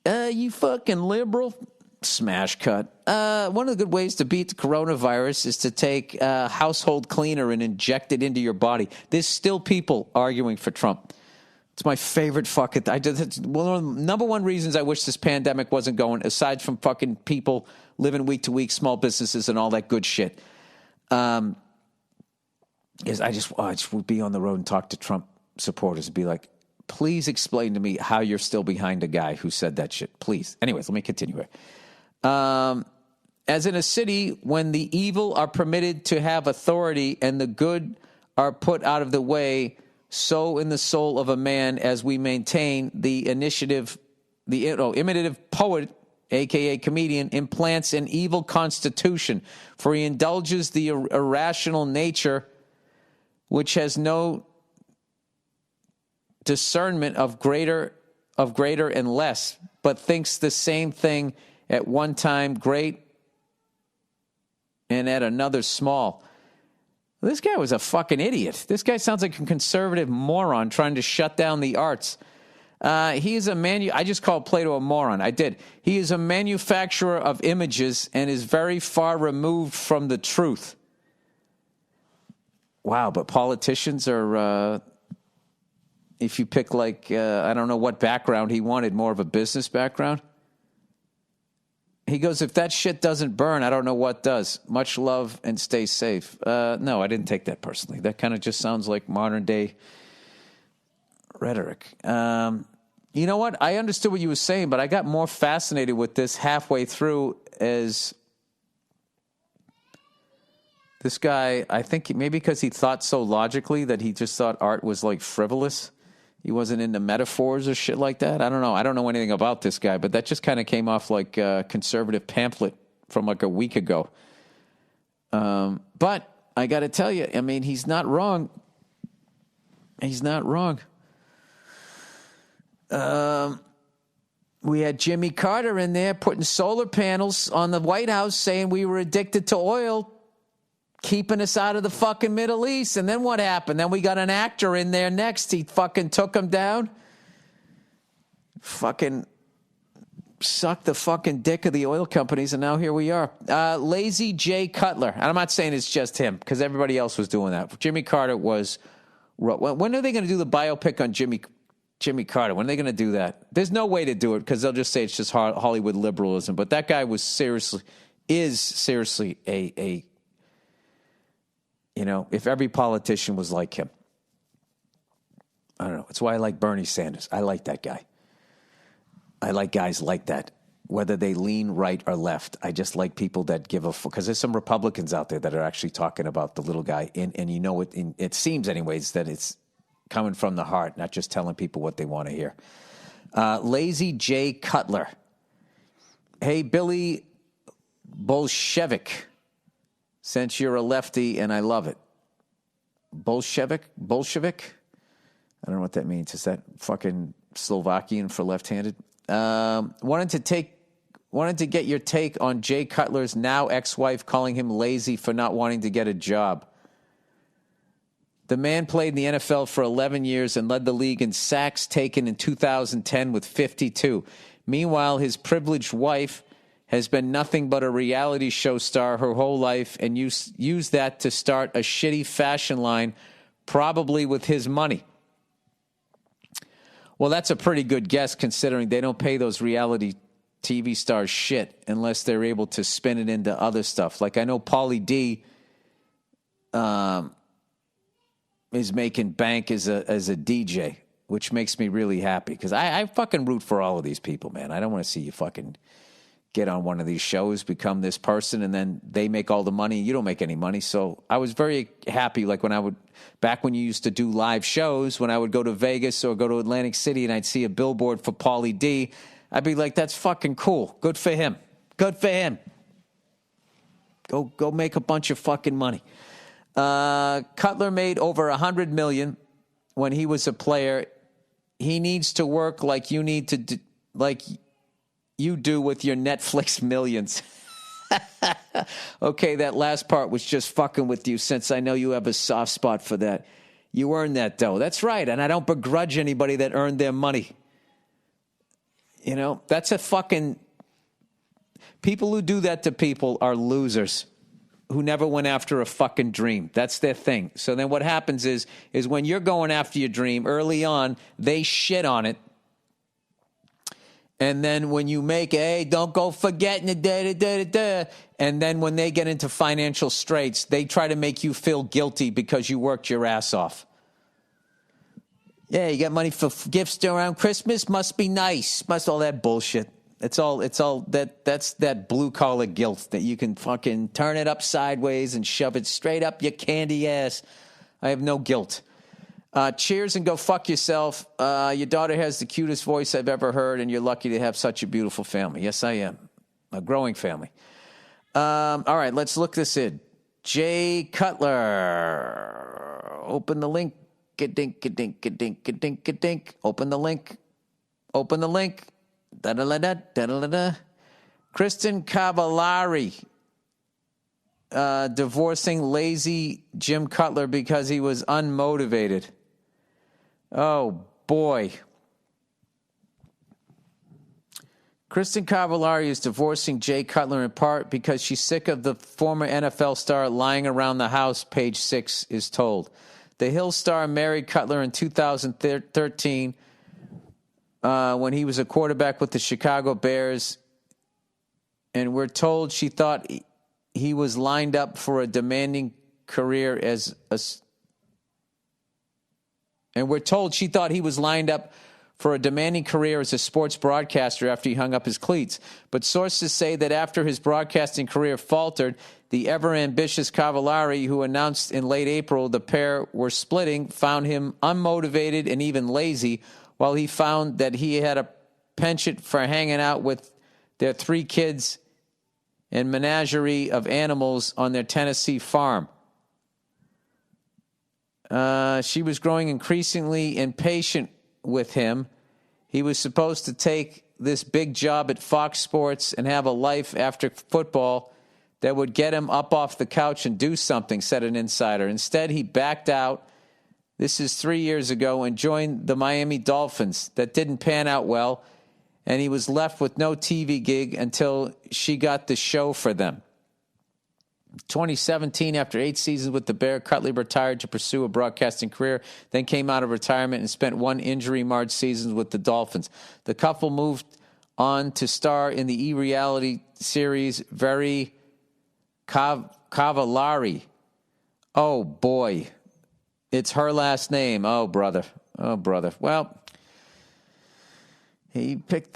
You fucking liberal. Smash cut. One of the good ways to beat the coronavirus is to take household cleaner and inject it into your body. There's still people arguing for Trump. It's my favorite fucking... It's one of the number one reasons I wish this pandemic wasn't going, aside from fucking people living week to week, small businesses and all that good shit, is I just would be on the road and talk to Trump supporters and be like, please explain to me how you're still behind a guy who said that shit. Please. Anyways, let me continue here. As in a city, when the evil are permitted to have authority and the good are put out of the way, so in the soul of a man, as we maintain, the imitative poet, a.k.a. comedian, implants an evil constitution, for he indulges the irrational nature which has no discernment of greater and less, but thinks the same thing at one time great and at another small. This guy was a fucking idiot. This guy sounds like a conservative moron trying to shut down the arts. He is I just called Plato a moron. I did. He is a manufacturer of images and is very far removed from the truth. Wow, but politicians are, if you pick I don't know what background he wanted, more of a business background. He goes, if that shit doesn't burn, I don't know what does. Much love and stay safe. No, I didn't take that personally. That kind of just sounds like modern day rhetoric. You know what? I understood what you were saying, but I got more fascinated with this halfway through as this guy, I think maybe because he thought so logically that he just thought art was like frivolous. He wasn't into metaphors or shit like that. I don't know. I don't know anything about this guy, but that just kind of came off like a conservative pamphlet from like a week ago. But I got to tell you, I mean, he's not wrong. He's not wrong. We had Jimmy Carter in there putting solar panels on the White House saying we were addicted to oil, keeping us out of the fucking Middle East. And then what happened? Then we got an actor in there next. He fucking took him down. Fucking sucked the fucking dick of the oil companies, and now here we are. Lazy Jay Cutler. And I'm not saying it's just him, because everybody else was doing that. Jimmy Carter was... When are they going to do the biopic on Jimmy Carter? When are they going to do that? There's no way to do it, because they'll just say it's just Hollywood liberalism. But that guy is seriously a if every politician was like him. I don't know. It's why I like Bernie Sanders. I like that guy. I like guys like that, whether they lean right or left. I just like people that give a fuck. Because there's some Republicans out there that are actually talking about the little guy. And it seems anyways that it's coming from the heart, not just telling people what they want to hear. Lazy Jay Cutler. Hey, Billy Bolshevik. Since you're a lefty, and I love it. Bolshevik? I don't know what that means. Is that fucking Slovakian for left-handed? Wanted to get your take on Jay Cutler's now ex-wife calling him lazy for not wanting to get a job. The man played in the NFL for 11 years and led the league in sacks taken in 2010 with 52. Meanwhile, his privileged wife has been nothing but a reality show star her whole life and used that to start a shitty fashion line, probably with his money. Well, that's a pretty good guess, considering they don't pay those reality TV stars shit unless they're able to spin it into other stuff. Like I know Pauly D is making bank as a DJ, which makes me really happy, because I fucking root for all of these people, man. I don't want to see you fucking get on one of these shows, become this person, and then they make all the money and you don't make any money. So I was very happy, like back when you used to do live shows, when I would go to Vegas or go to Atlantic City and I'd see a billboard for Pauly D, I'd be like, that's fucking cool. Good for him. Good for him. Go make a bunch of fucking money. Cutler made over $100 million when he was a player. He needs to work like you need to do, like you do with your Netflix millions. Okay, that last part was just fucking with you, since I know you have a soft spot for that. You earned that dough. That's right, and I don't begrudge anybody that earned their money. That's a fucking... People who do that to people are losers who never went after a fucking dream. That's their thing. So then what happens is when you're going after your dream early on, they shit on it. And then when you make, hey, don't go forgetting it, and then when they get into financial straits, they try to make you feel guilty because you worked your ass off. Yeah, you got money for gifts around Christmas? Must be nice. All that bullshit. It's all that's that blue collar guilt that you can fucking turn it up sideways and shove it straight up your candy ass. I have no guilt. Cheers and go fuck yourself. Your daughter has the cutest voice I've ever heard, and you're lucky to have such a beautiful family. Yes, I am. A growing family. All right, let's look this in. Jay Cutler. Open the link. Dink, dink, dink, dink, dink. Open the link. Open the link. Da-da-da-da, da-da-da-da. Kristen Cavallari divorcing lazy Jim Cutler because he was unmotivated. Oh, boy. Kristen Cavallari is divorcing Jay Cutler in part because she's sick of the former NFL star lying around the house, page 6 is told. The Hill star married Cutler in 2013 when he was a quarterback with the Chicago Bears, and we're told she thought he was lined up for a demanding career as a sports broadcaster after he hung up his cleats. But sources say that after his broadcasting career faltered, the ever-ambitious Cavallari, who announced in late April the pair were splitting, found him unmotivated and even lazy, while he found that he had a penchant for hanging out with their 3 kids and menagerie of animals on their Tennessee farm. She was growing increasingly impatient with him. He was supposed to take this big job at Fox Sports and have a life after football that would get him up off the couch and do something, said an insider. Instead, he backed out. This is 3 years ago, and joined the Miami Dolphins. That didn't pan out well, and he was left with no TV gig until she got the show for them. 2017, after 8 seasons with the Bears, Cutler retired to pursue a broadcasting career, then came out of retirement and spent 1 injury-marred season with the Dolphins. The couple moved on to star in the e-reality series Very Cavallari. Oh, boy. It's her last name. Oh, brother. Oh, brother. Well, he picked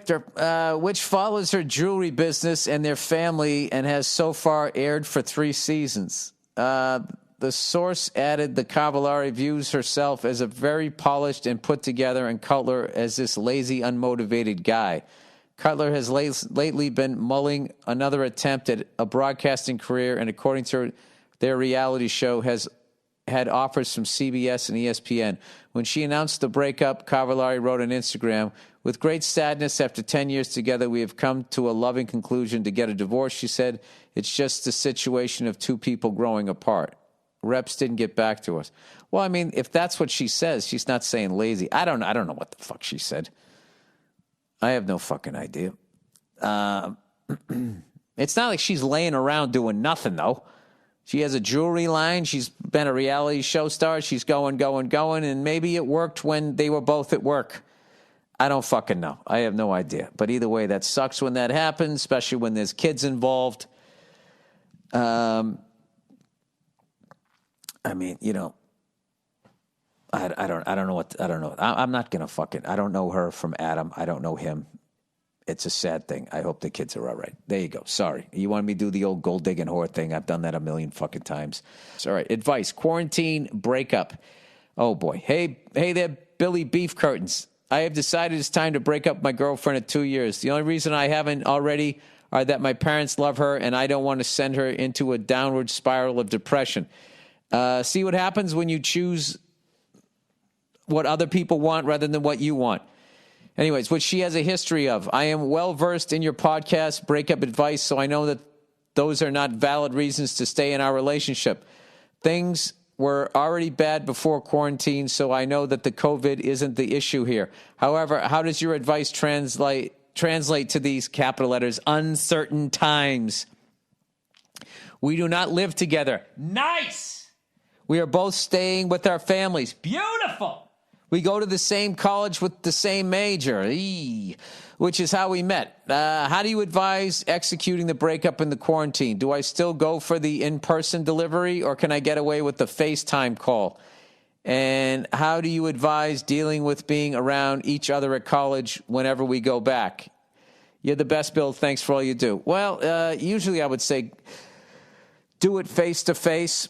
her, which follows her jewelry business and their family and has so far aired for 3 seasons. The source added the Cavallari views herself as a very polished and put together, and Cutler as this lazy, unmotivated guy. Cutler has lately been mulling another attempt at a broadcasting career, and according to their reality show, has had offers from CBS and ESPN. When she announced the breakup, Cavallari wrote on Instagram, "With great sadness, after 10 years together, we have come to a loving conclusion to get a divorce," she said. "It's just a situation of 2 people growing apart. Reps didn't get back to us." Well, I mean, if that's what she says, she's not saying lazy. I don't know what the fuck she said. I have no fucking idea. It's not like she's laying around doing nothing, though. She has a jewelry line. She's been a reality show star. She's going, and maybe it worked when they were both at work. I don't fucking know. I have no idea. But either way, that sucks when that happens, especially when there's kids involved. I mean, you know, I don't know. I'm not going to fucking, I don't know her from Adam. I don't know him. It's a sad thing. I hope the kids are all right. There you go. Sorry. You want me to do the old gold digging whore thing? I've done that a million fucking times. It's all right. Advice. Quarantine breakup. Oh, boy. Hey there, Billy Beef Curtains. I have decided it's time to break up with my girlfriend of 2 years. The only reason I haven't already are that my parents love her, and I don't want to send her into a downward spiral of depression. See what happens when you choose what other people want rather than what you want. Anyways, which she has a history of. I am well-versed in your podcast breakup advice, so I know that those are not valid reasons to stay in our relationship. Things were already bad before quarantine, so I know that the COVID isn't the issue here. However, how does your advice translate to these capital letters uncertain times? We do not live together. Nice! We are both staying with our families. Beautiful! We go to the same college with the same major, which is how we met. How do you advise executing the breakup in the quarantine? Do I still go for the in-person delivery, or can I get away with the FaceTime call? And how do you advise dealing with being around each other at college whenever we go back? You're the best, Bill. Thanks for all you do. Well, usually I would say do it face to face.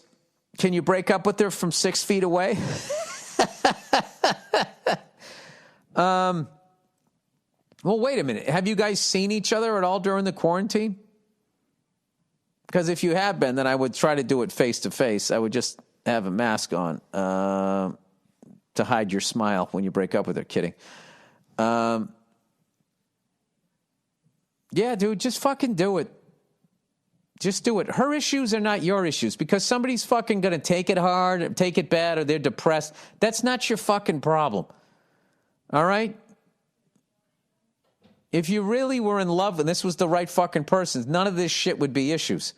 Can you break up with her from 6 feet away? Well, wait a minute. Have you guys seen each other at all during the quarantine? Because if you have been, then I would try to do it face to face. I would just have a mask on to hide your smile when you break up with her. Kidding. Yeah, dude, just fucking do it. Just do it. Her issues are not your issues because somebody's fucking going to take it hard, or take it bad, or they're depressed. That's not your fucking problem. All right? If you really were in love and this was the right fucking person, none of this shit would be issues.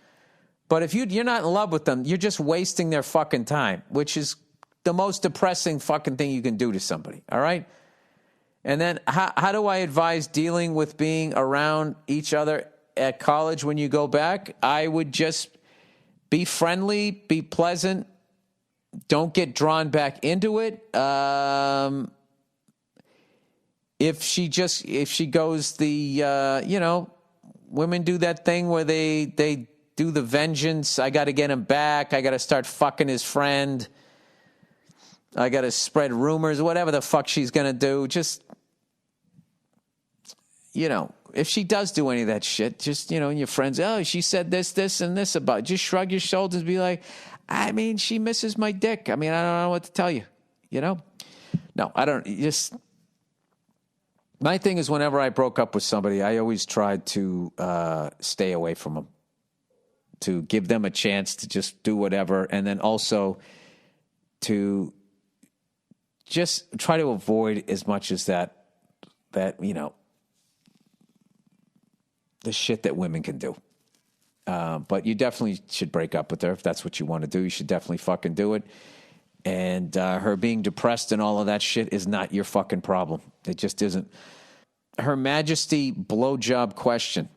But if you're not in love with them, you're just wasting their fucking time, which is the most depressing fucking thing you can do to somebody. All right? And then how do I advise dealing with being around each other at college when you go back? I would just be friendly, be pleasant. Don't get drawn back into it. If she goes the, women do that thing where they do the vengeance. I got to get him back. I got to start fucking his friend. I got to spread rumors, whatever the fuck she's going to do. Just, if she does do any of that shit, just, and your friends, oh, she said this, and this about it. Just shrug your shoulders and be like, I mean, she misses my dick. I mean, I don't know what to tell you, No, I don't. My thing is whenever I broke up with somebody, I always tried to stay away from them, to give them a chance to just do whatever, and then also to just try to avoid as much as that the shit that women can do. But you definitely should break up with her if that's what you want to do. You should definitely fucking do it. And her being depressed and all of that shit is not your fucking problem. It just isn't. Her Majesty blowjob question.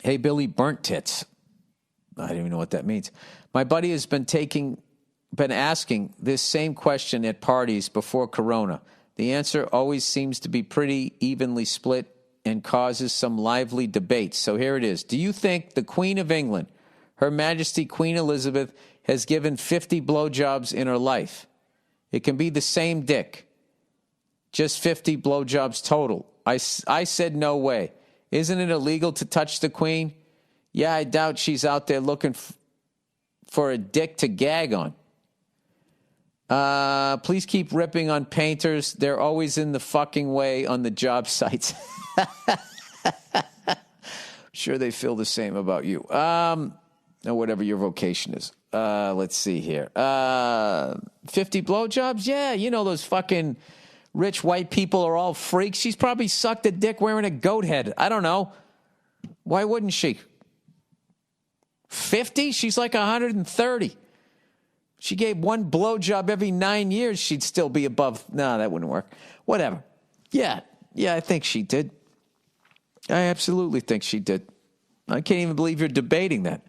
Hey, Billy, burnt tits. I don't even know what that means. My buddy has been asking this same question at parties before Corona. The answer always seems to be pretty evenly split and causes some lively debates. So here it is. Do you think the Queen of England, Her Majesty Queen Elizabeth, has given 50 blowjobs in her life? It can be the same dick. Just 50 blowjobs total. I said no way. Isn't it illegal to touch the Queen? Yeah, I doubt she's out there looking for a dick to gag on. Please keep ripping on painters. They're always in the fucking way on the job sites. Sure they feel the same about you. Or whatever your vocation is. Let's see here. 50 blowjobs? Yeah, those fucking rich white people are all freaks. She's probably sucked a dick wearing a goat head. I don't know. Why wouldn't she? 50? She's like 130. She gave one blowjob every 9 years, she'd still be above. No, that wouldn't work. Whatever. Yeah, I think she did. I absolutely think she did. I can't even believe you're debating that.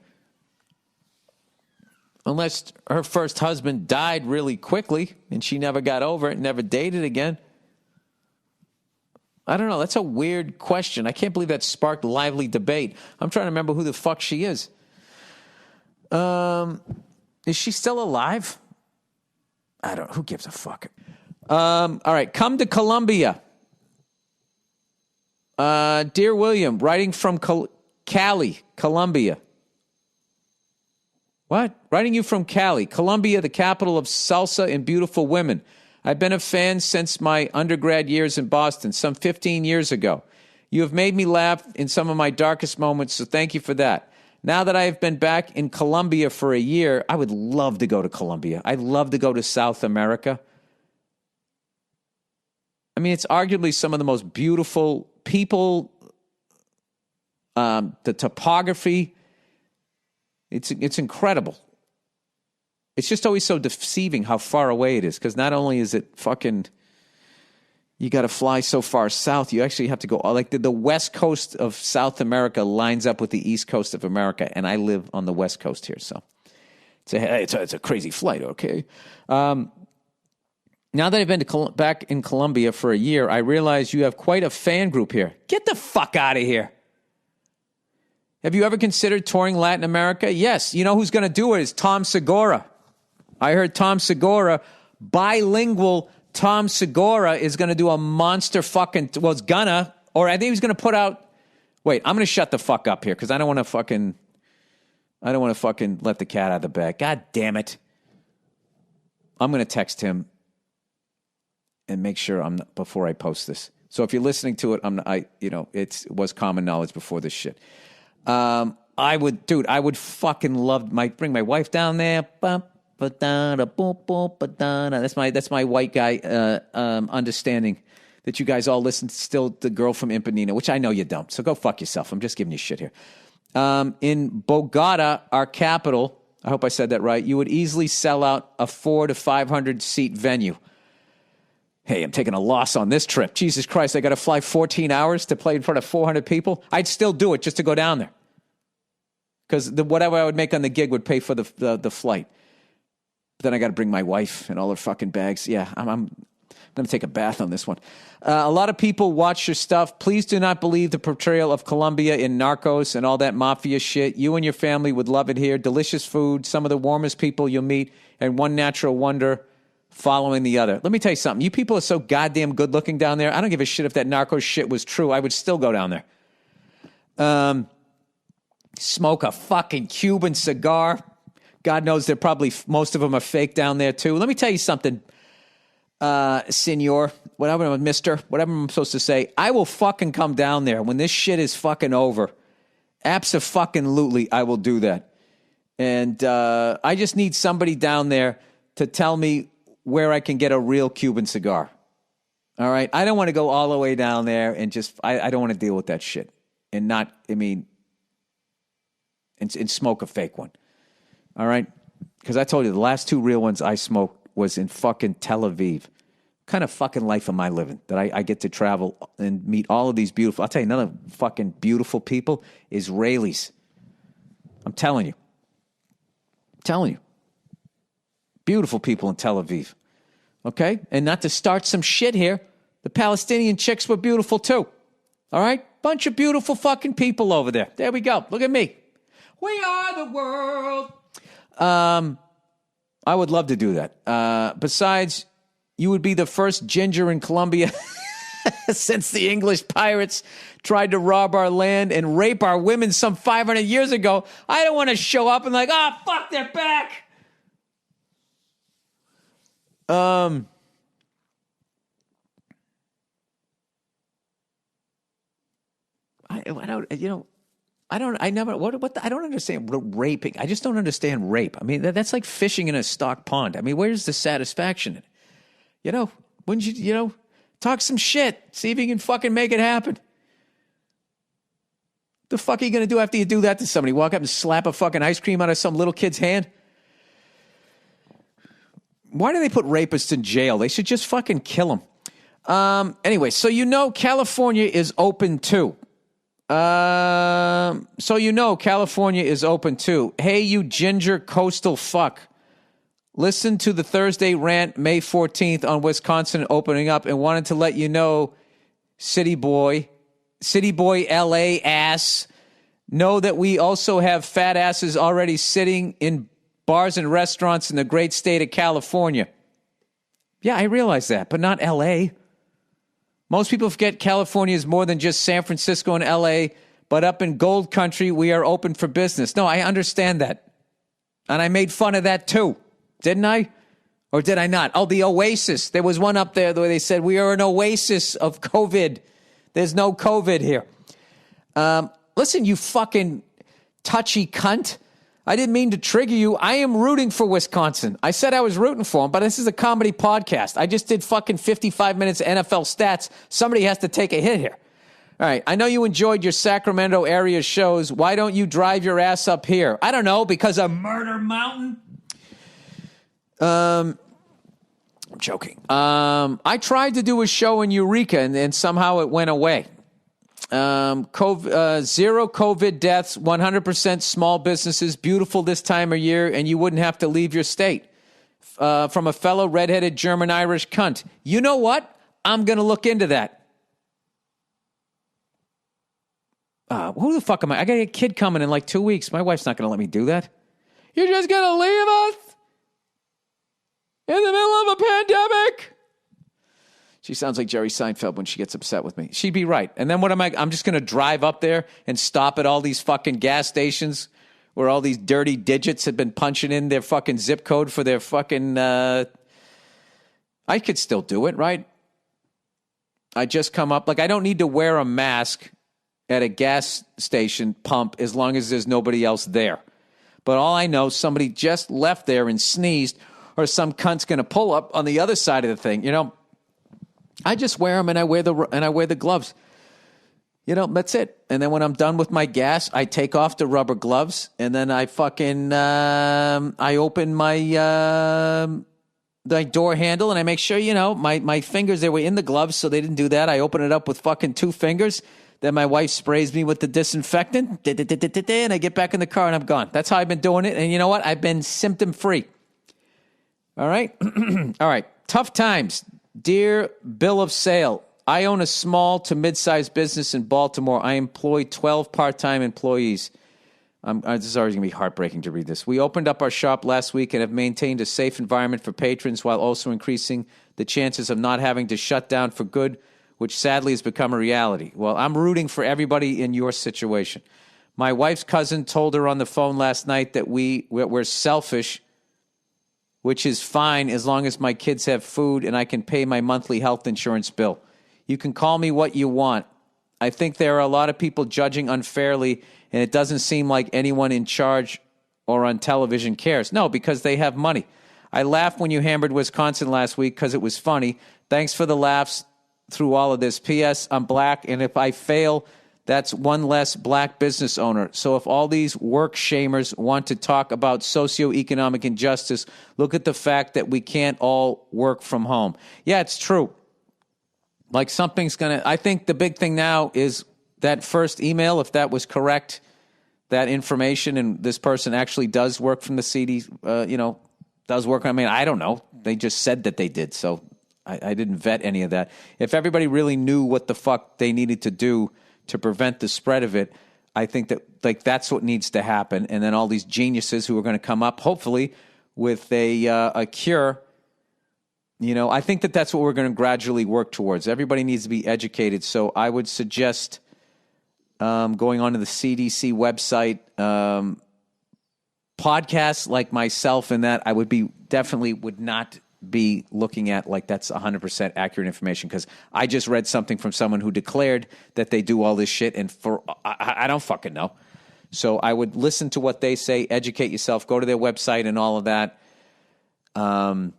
Unless her first husband died really quickly and she never got over it and never dated again. I don't know. That's a weird question. I can't believe that sparked lively debate. I'm trying to remember who the fuck she is. Is she still alive? I don't. Who gives a fuck? All right. Come to Colombia. Dear William, writing from Cali, Colombia. What? Writing you from Cali, Colombia, the capital of salsa and beautiful women. I've been a fan since my undergrad years in Boston, some 15 years ago. You have made me laugh in some of my darkest moments, so thank you for that. Now that I have been back in Colombia for a year, I would love to go to Colombia. I'd love to go to South America. I mean, it's arguably some of the most beautiful people, the topography. It's incredible. It's just always so deceiving how far away it is, because not only is it fucking, you got to fly so far south, you actually have to go, like the west coast of South America lines up with the east coast of America, and I live on the west coast here, so it's a crazy flight, okay? Now that I've been back in Colombia for a year, I realize you have quite a fan group here. Get the fuck out of here. Have you ever considered touring Latin America? Yes. You know who's going to do it is Tom Segura. I heard Tom Segura, bilingual Tom Segura, is going to do a monster fucking, well, it's gonna, or I think he's going to put out, wait, I'm going to shut the fuck up here because I don't want to fucking let the cat out of the bag. God damn it. I'm going to text him and make sure I'm not, before I post this. So if you're listening to it, it was common knowledge before this shit. I would fucking bring my wife down there. That's my white guy understanding that you guys all listen to still the girl from Ipanema, which I know you don't. So go fuck yourself. I'm just giving you shit here. In Bogota, our capital, I hope I said that right, you would easily sell out a 400 to 500 seat venue. Hey, I'm taking a loss on this trip. Jesus Christ, I got to fly 14 hours to play in front of 400 people. I'd still do it just to go down there. Because whatever I would make on the gig would pay for the flight. But then I got to bring my wife and all her fucking bags. Yeah, I'm going to take a bath on this one. A lot of people watch your stuff. Please do not believe the portrayal of Colombia in Narcos and all that mafia shit. You and your family would love it here. Delicious food, some of the warmest people you'll meet, and one natural wonder following the other. Let me tell you something. You people are so goddamn good looking down there. I don't give a shit if that Narcos shit was true. I would still go down there. Smoke a fucking Cuban cigar. God knows they're probably, most of them are fake down there too. Let me tell you something, senor, whatever, mister, whatever I'm supposed to say. I will fucking come down there when this shit is fucking over. Abso-fucking-lutely, I will do that. And I just need somebody down there to tell me where I can get a real Cuban cigar. All right? I don't want to go all the way down there and just, I don't want to deal with that shit. And and smoke a fake one. All right? Because I told you, the last two real ones I smoked was in fucking Tel Aviv. What kind of fucking life am I living? That I get to travel and meet all of these beautiful, I'll tell you, another fucking beautiful people, Israelis. I'm telling you. Beautiful people in Tel Aviv. Okay? And not to start some shit here, the Palestinian chicks were beautiful too. All right? Bunch of beautiful fucking people over there. There we go. Look at me. We are the world. I would love to do that. Besides, you would be the first ginger in Colombia since the English pirates tried to rob our land and rape our women some 500 years ago. I don't want to show up and fuck, they're back. I don't understand raping. I just don't understand rape. I mean, that's like fishing in a stocked pond. I mean, where's the satisfaction in it? Wouldn't you, talk some shit. See if you can fucking make it happen. The fuck are you going to do after you do that to somebody? Walk up and slap a fucking ice cream out of some little kid's hand? Why do they put rapists in jail? They should just fucking kill them. Anyway, so California is open too. California is open too. Hey, you ginger coastal fuck. Listen to the Thursday rant May 14th on Wisconsin opening up and wanted to let you know, city boy LA ass, know that we also have fat asses already sitting in bars and restaurants in the great state of California. Yeah, I realize that, but not LA. Most people forget California is more than just San Francisco and LA, but up in gold country, we are open for business. No, I understand that. And I made fun of that too, didn't I? Or did I not? Oh, the oasis. There was one up there where they said, we are an oasis of COVID. There's no COVID here. Listen, you fucking touchy cunt. I didn't mean to trigger you. I am rooting for Wisconsin. I said I was rooting for them, but this is a comedy podcast. I just did fucking 55 minutes of NFL stats. Somebody has to take a hit here. All right. I know you enjoyed your Sacramento area shows. Why don't you drive your ass up here? I don't know, because of Murder Mountain? I'm joking. I tried to do a show in Eureka, and somehow it went away. Zero COVID deaths, 100% small businesses, beautiful this time of year, and you wouldn't have to leave your state. from a fellow redheaded German-Irish cunt. You know what? I'm going to look into that. Who the fuck am I? I got a kid coming in like 2 weeks. My wife's not going to let me do that. You're just going to leave us in the middle of a pandemic? She sounds like Jerry Seinfeld when she gets upset with me. She'd be right. And then what am I? I'm just going to drive up there and stop at all these fucking gas stations where all these dirty digits had been punching in their fucking zip code for their fucking... I could still do it, right? I just come up... Like, I don't need to wear a mask at a gas station pump as long as there's nobody else there. But all I know, somebody just left there and sneezed, or some cunt's going to pull up on the other side of the thing. You know, I just wear them and I wear the gloves. You know, that's it. And then when I'm done with my gas, I take off the rubber gloves, and then I fucking I open my the door handle, and I make sure, you know, my fingers, they were in the gloves, so they didn't do that. I open it up with fucking 2 fingers. Then my wife sprays me with the disinfectant, and I get back in the car and I'm gone. That's how I've been doing it. And you know what? I've been symptom free. All right. All right. Tough times. Dear Bill of Sale, I own a small to mid-sized business in Baltimore. I employ 12 part-time employees. This is already going to be heartbreaking to read this. We opened up our shop last week and have maintained a safe environment for patrons while also increasing the chances of not having to shut down for good, which sadly has become a reality. Well, I'm rooting for everybody in your situation. My wife's cousin told her on the phone last night that we're selfish, which is fine as long as my kids have food and I can pay my monthly health insurance bill. You can call me what you want. I think there are a lot of people judging unfairly, and it doesn't seem like anyone in charge or on television cares. No, because they have money. I laughed when you hammered Wisconsin last week because it was funny. Thanks for the laughs through all of this. P.S. I'm black, and if I fail, that's one less black business owner. So if all these work shamers want to talk about socioeconomic injustice, look at the fact that we can't all work from home. Yeah, it's true. Like something's going to... I think the big thing now is that first email, if that was correct, that information, and this person actually does work from the CD, does work. I mean, I don't know. They just said that they did, so... I didn't vet any of that. If everybody really knew what the fuck they needed to do to prevent the spread of it, I think that like that's what needs to happen. And then all these geniuses who are going to come up, hopefully, with a cure. You know, I think that that's what we're going to gradually work towards. Everybody needs to be educated. So I would suggest going onto the CDC website, podcasts like myself, and that I would not be looking at like that's 100% accurate information, because I just read something from someone who declared that they do all this shit, and I don't fucking know. So I would listen to what they say, educate yourself, go to their website and all of that. And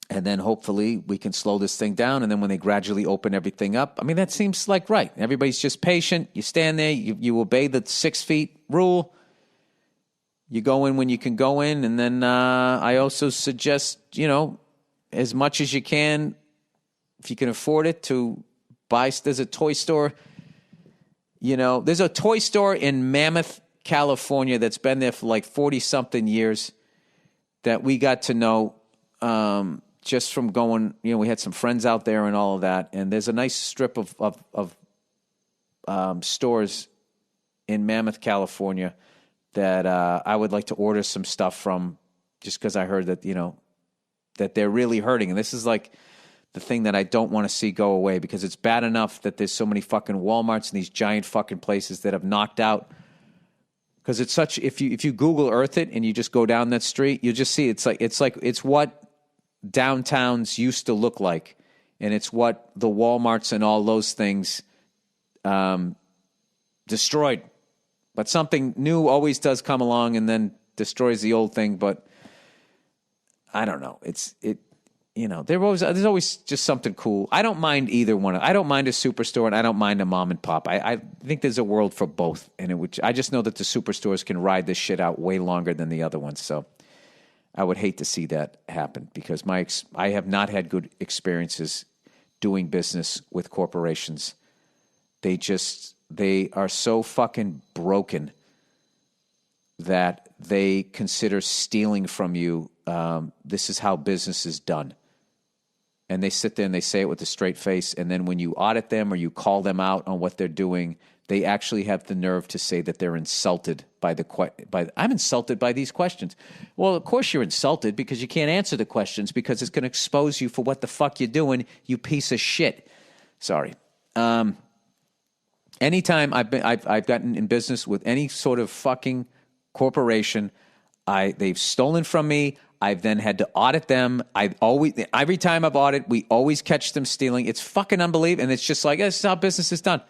then hopefully we can slow this thing down, and then when they gradually open everything up, I mean, that seems like right. Everybody's just patient. You stand there, you obey the 6 feet rule. You go in when you can go in, and then I also suggest, you know, as much as you can, if you can afford it, to buy. There's a toy store, you know, there's a toy store in Mammoth, California that's been there for like 40-something years that we got to know just from going, you know, we had some friends out there and all of that, and there's a nice strip of stores in Mammoth, California that I would like to order some stuff from, just because I heard that, you know, that they're really hurting. And this is like the thing that I don't want to see go away, because it's bad enough that there's so many fucking Walmarts and these giant fucking places that have knocked out. Because it's such, if you Google Earth it and you just go down that street, you'll just see it's what downtowns used to look like. And it's what the Walmarts and all those things destroyed. But something new always does come along and then destroys the old thing. But I don't know. There's always just something cool. I don't mind either one. I don't mind a superstore, and I don't mind a mom and pop. I think there's a world for both. And I just know that the superstores can ride this shit out way longer than the other ones. So I would hate to see that happen, because I have not had good experiences doing business with corporations. They are so fucking broken that they consider stealing from you This is how business is done. And they sit there and they say it with a straight face. And then when you audit them or you call them out on what they're doing, they actually have the nerve to say that they're insulted I'm insulted by these questions. Well, of course you're insulted because you can't answer the questions because it's going to expose you for what the fuck you're doing, you piece of shit. Sorry. Anytime I've gotten in business with any sort of fucking corporation, they've stolen from me. I've then had to audit them. Every time I've audited, we always catch them stealing. It's fucking unbelievable. And it's just like, this is how business is done.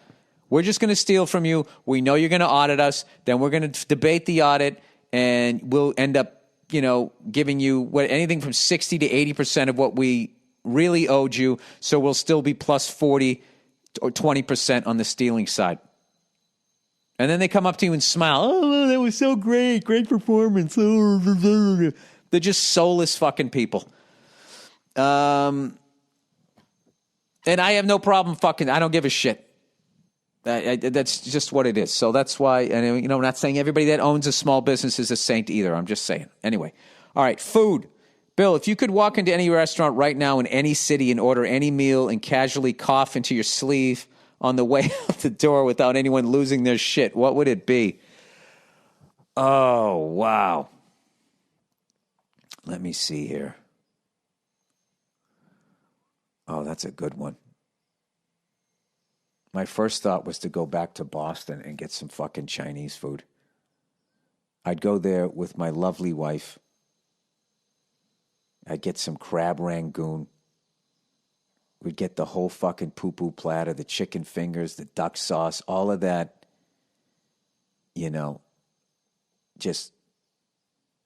We're just going to steal from you. We know you're going to audit us. Then we're going to debate the audit, and we'll end up, giving you anything from 60 to 80% of what we really owed you. So we'll still be plus 40 or 20% on the stealing side. And then they come up to you and smile. Oh, that was so great. Great performance. They're just soulless fucking people. And I have no problem I don't give a shit. That's just what it is. So that's why, and I'm not saying everybody that owns a small business is a saint either. I'm just saying. Anyway. All right, food. Bill, if you could walk into any restaurant right now in any city and order any meal and casually cough into your sleeve on the way out the door without anyone losing their shit, what would it be? Oh, wow. Let me see here. Oh, that's a good one. My first thought was to go back to Boston and get some fucking Chinese food. I'd go there with my lovely wife. I'd get some crab rangoon. We'd get the whole fucking poo-poo platter, the chicken fingers, the duck sauce, all of that, just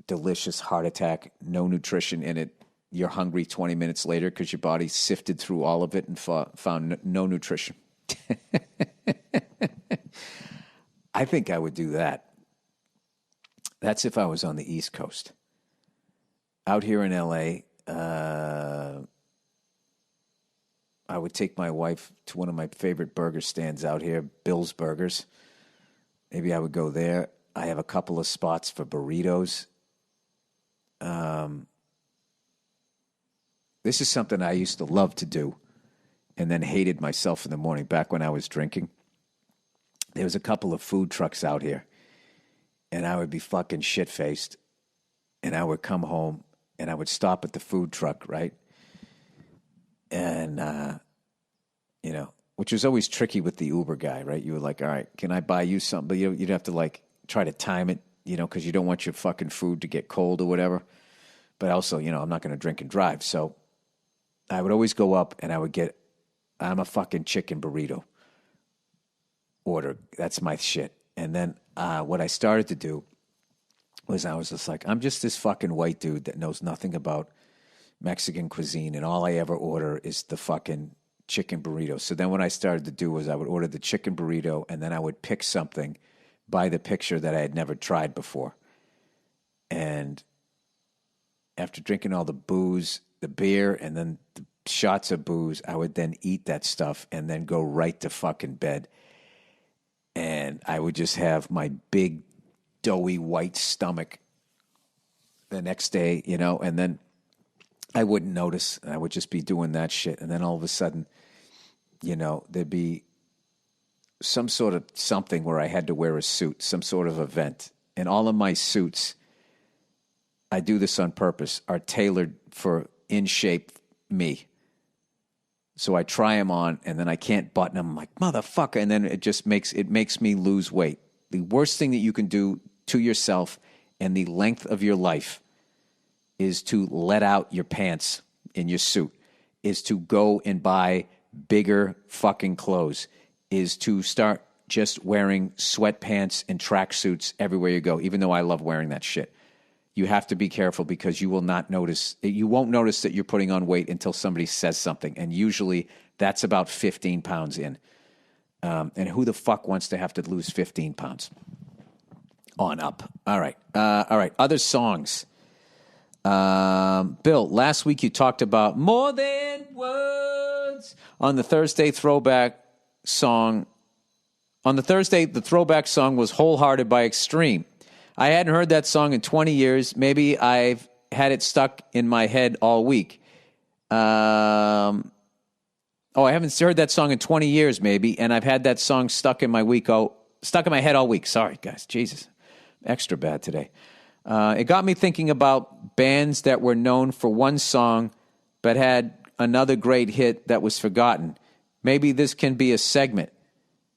delicious heart attack, no nutrition in it. You're hungry 20 minutes later because your body sifted through all of it and found no nutrition. I think I would do that. That's if I was on the East Coast. Out here in L.A., I would take my wife to one of my favorite burger stands out here, Bill's Burgers. Maybe I would go there. I have a couple of spots for burritos. This is something I used to love to do and then hated myself in the morning back when I was drinking. There was a couple of food trucks out here, and I would be fucking shit-faced, and I would come home, and I would stop at the food truck, right? And, which was always tricky with the Uber guy, right? You were like, all right, can I buy you something? But you'd have to, try to time it, because you don't want your fucking food to get cold or whatever. But also, I'm not going to drink and drive. So I would always go up, and I would get, I'm a fucking chicken burrito order. That's my shit. And then what I started to do was I was just like, I'm just this fucking white dude that knows nothing about Mexican cuisine, and all I ever order is the fucking chicken burrito. So then what I started to do was I would order the chicken burrito, and then I would pick something by the picture that I had never tried before. And after drinking all the booze, the beer, and then the shots of booze, I would then eat that stuff and then go right to fucking bed. And I would just have my big, doughy white stomach the next day, and then I wouldn't notice. I would just be doing that shit. And then all of a sudden, there'd be some sort of something where I had to wear a suit, some sort of event. And all of my suits, I do this on purpose, are tailored for in shape me. So I try them on, and then I can't button them. I'm like, motherfucker. And then it makes me lose weight. The worst thing that you can do to yourself and the length of your life is to let out your pants in your suit, is to go and buy bigger fucking clothes, is to start just wearing sweatpants and tracksuits everywhere you go, even though I love wearing that shit. You have to be careful because you will not notice. You won't notice that you're putting on weight until somebody says something. And usually that's about 15 pounds in. And who the fuck wants to have to lose 15 pounds? On up. All right. Other songs. Bill, last week you talked about More Than Words on the Thursday throwback song. On the Thursday, the throwback song was Wholehearted by Extreme. I hadn't heard that song in 20 years. Maybe I've had it stuck in my head all week. I haven't heard that song in 20 years, maybe, and I've had that song stuck in my head all week. Sorry, guys. Jesus. Extra bad today. It got me thinking about bands that were known for one song but had another great hit that was forgotten. Maybe this can be a segment.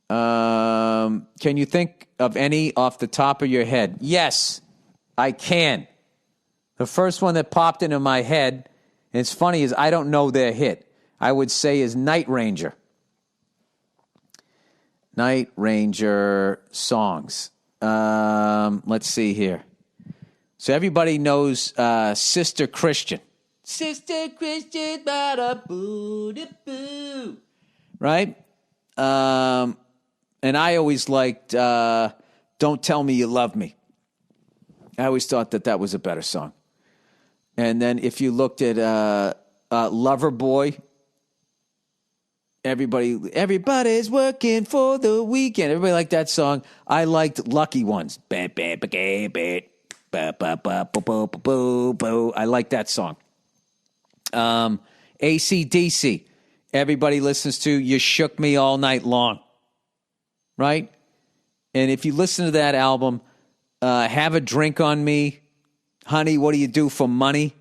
Can you think of any off the top of your head? Yes, I can. The first one that popped into my head, and it's funny, is I don't know their hit. I would say is Night Ranger. Night Ranger songs. Let's see here. So everybody knows Sister Christian. Sister Christian, ba-da-boo-da-boo. Right? And I always liked Don't Tell Me You Love Me. I always thought that was a better song. And then if you looked at Lover Boy, everybody's working for the weekend. Everybody liked that song. I liked Lucky Ones. I like that song. AC/DC. Everybody listens to You Shook Me All Night Long. Right? And if you listen to that album, Have a Drink on Me, Honey, What Do You Do for Money?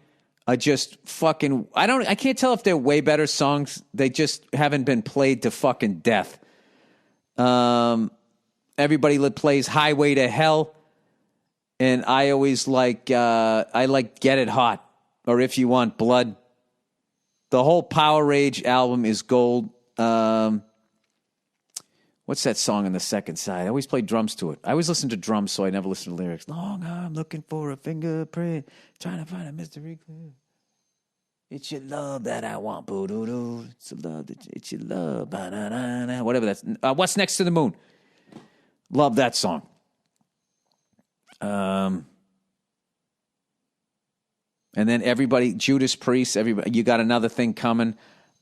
I can't tell if they're way better songs. They just haven't been played to fucking death. Everybody plays Highway to Hell. And I always like Get It Hot, or If You Want Blood. The whole Power Rage album is gold. What's that song on the second side? I always play drums to it. I always listen to drums, so I never listen to lyrics. Long arm looking for a fingerprint, trying to find a mystery clue. It's your love that I want. Boo-doo-doo. It's your love. Ba-na-na-na. Whatever that's. What's Next to the Moon? Love that song. And then everybody, Judas Priest, everybody, You Got Another Thing Coming.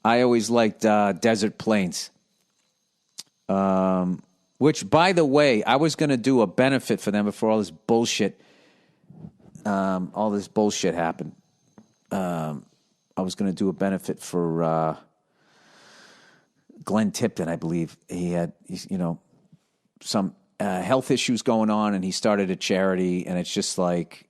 I always liked Desert Plains. Which, by the way, I was going to do a benefit for them before all this bullshit happened. I was going to do a benefit for Glenn Tipton, I believe. He had, some health issues going on, and he started a charity, and it's just like,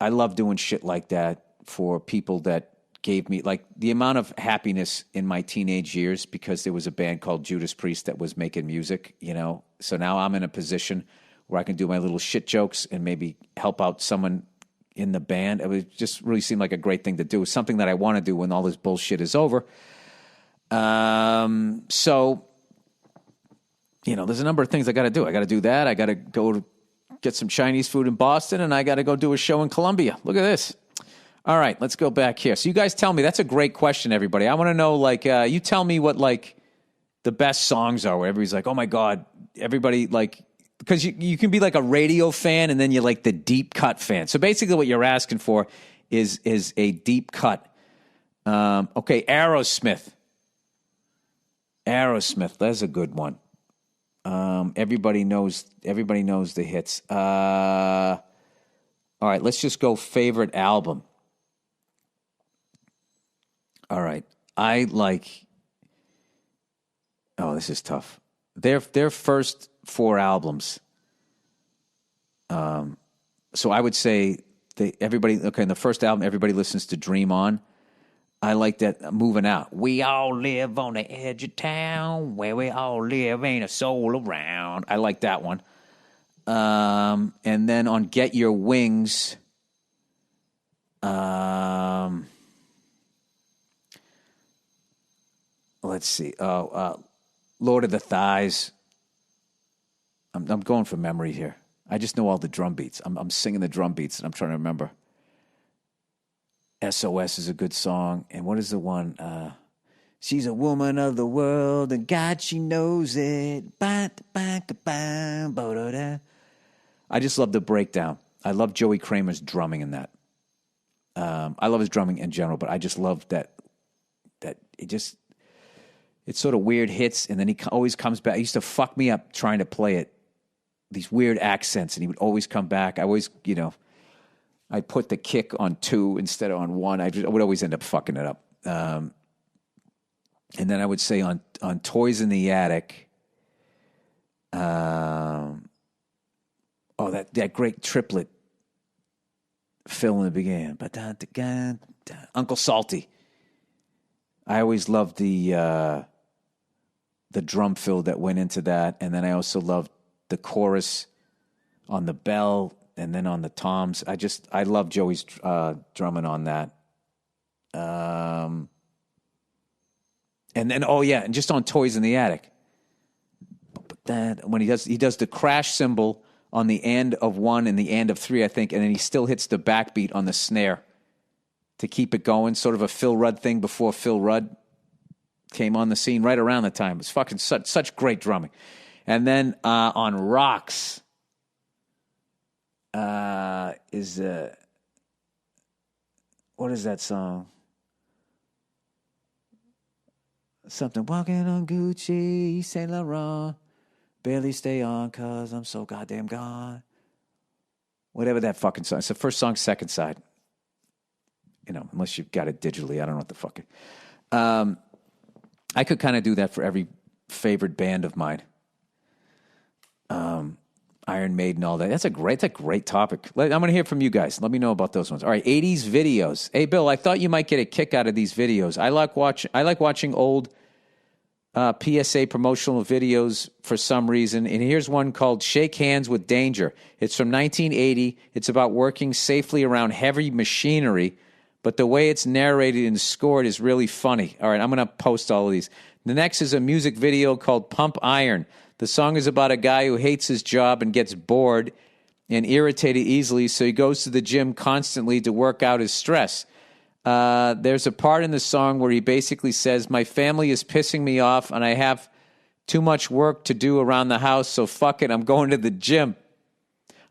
I love doing shit like that for people that gave me, like, the amount of happiness in my teenage years because there was a band called Judas Priest that was making music, So now I'm in a position where I can do my little shit jokes and maybe help out someone in the band. It would just really seem like a great thing to do. It's something that I want to do when all this bullshit is over. So, there's a number of things I got to do. I got to do that. I got to go get some Chinese food in Boston, and I got to go do a show in Columbia. Look at this. All right, let's go back here. So you guys tell me. That's a great question, everybody. I want to know, you tell me what, the best songs are where everybody's like, oh, my God. Everybody, because you can be like a radio fan and then you're like the deep cut fan. So basically what you're asking for is a deep cut. Okay, Aerosmith. That's a good one. Everybody knows the hits. All right, let's just go favorite album. All right. I like... Oh, this is tough. Their first 4 albums. So I would say in the first album, everybody listens to Dream On. I like that. Moving Out. We all live on the edge of town, where we all live, ain't a soul around. I like that one. And then on Get Your Wings, let's see. Lord of the Thighs. I'm going from memory here. I just know all the drum beats. I'm singing the drum beats, and I'm trying to remember. SOS is a good song. And what is the one? She's a woman of the world, and God, she knows it. I just love the breakdown. I love Joey Kramer's drumming in that. I love his drumming in general, but I just love that it's sort of weird hits, and then he always comes back. He used to fuck me up trying to play it, these weird accents, and he would always come back. I always, I put the kick on 2 instead of on 1. I would always end up fucking it up. And then I would say on Toys in the Attic, that great triplet fill in the beginning. Uncle Salty. I always loved the drum fill that went into that, and then I also loved the chorus on the bell, and then on the toms. I love Joey's drumming on that. And then and just on Toys in the Attic. When he does the crash cymbal on the end of 1 and the end of 3, I think, and then he still hits the backbeat on the snare to keep it going, sort of a Phil Rudd thing before Phil Rudd came on the scene right around the time. It's fucking such great drumming. And then on Rocks what is that song? Something walking on Gucci, Saint Laurent, barely stay on 'cause I'm so goddamn gone. Whatever that fucking song. It's the first song, second side. Unless you've got it digitally. I don't know what the fuck. I could kind of do that for every favorite band of mine. Iron Maiden, all that. That's a great topic. I'm going to hear from you guys. Let me know about those ones. All right, 80s videos. Hey, Bill, I thought you might get a kick out of these videos. I like watching old PSA promotional videos for some reason. And here's one called Shake Hands with Danger. It's from 1980. It's about working safely around heavy machinery, but the way it's narrated and scored is really funny. All right, I'm going to post all of these. The next is a music video called Pump Iron. The song is about a guy who hates his job and gets bored and irritated easily, so he goes to the gym constantly to work out his stress. There's a part in the song where he basically says, my family is pissing me off and I have too much work to do around the house, so fuck it, I'm going to the gym.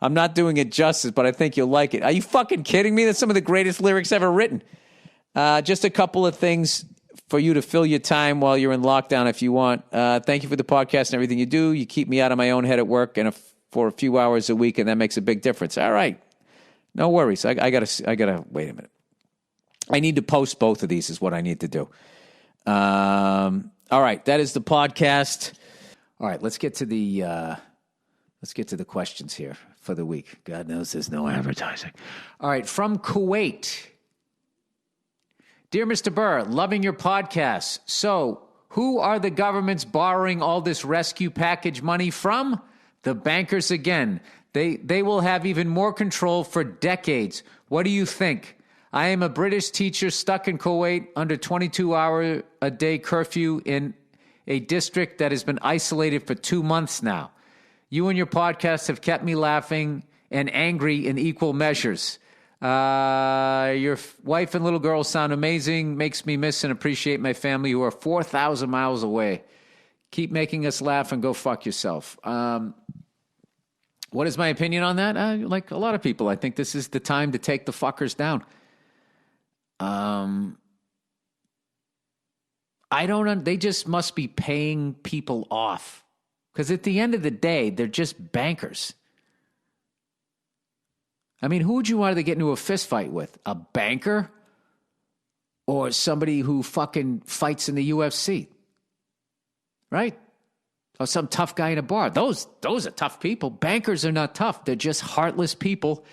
I'm not doing it justice, but I think you'll like it. Are you fucking kidding me? That's some of the greatest lyrics ever written. Just a couple of things for you to fill your time while you're in lockdown if you want. Thank you for the podcast and everything you do. You keep me out of my own head at work and for a few hours a week, and that makes a big difference. All right. No worries. I gotta wait a minute. I need to post both of these is what I need to do. All right. That is the podcast. All right. Let's get to the questions here for the week. God knows there's no advertising. All right. From Kuwait. Dear Mr. Burr, loving your podcast. So, who are the governments borrowing all this rescue package money from? The bankers again. They will have even more control for decades. What do you think? I am a British teacher stuck in Kuwait under 22-hour-a-day curfew in a district that has been isolated for 2 months now. You and your podcast have kept me laughing and angry in equal measures. Your wife and little girl sound amazing. Makes me miss and appreciate my family who are 4,000 miles away. Keep making us laugh and go fuck yourself. What is my opinion on that? Like a lot of people, I think this is the time to take the fuckers down. They just must be paying people off. Because at the end of the day, they're just bankers. I mean, who would you want to get into a fist fight with? A banker? Or somebody who fucking fights in the UFC? Right? Or some tough guy in a bar. Those are tough people. Bankers are not tough. They're just heartless people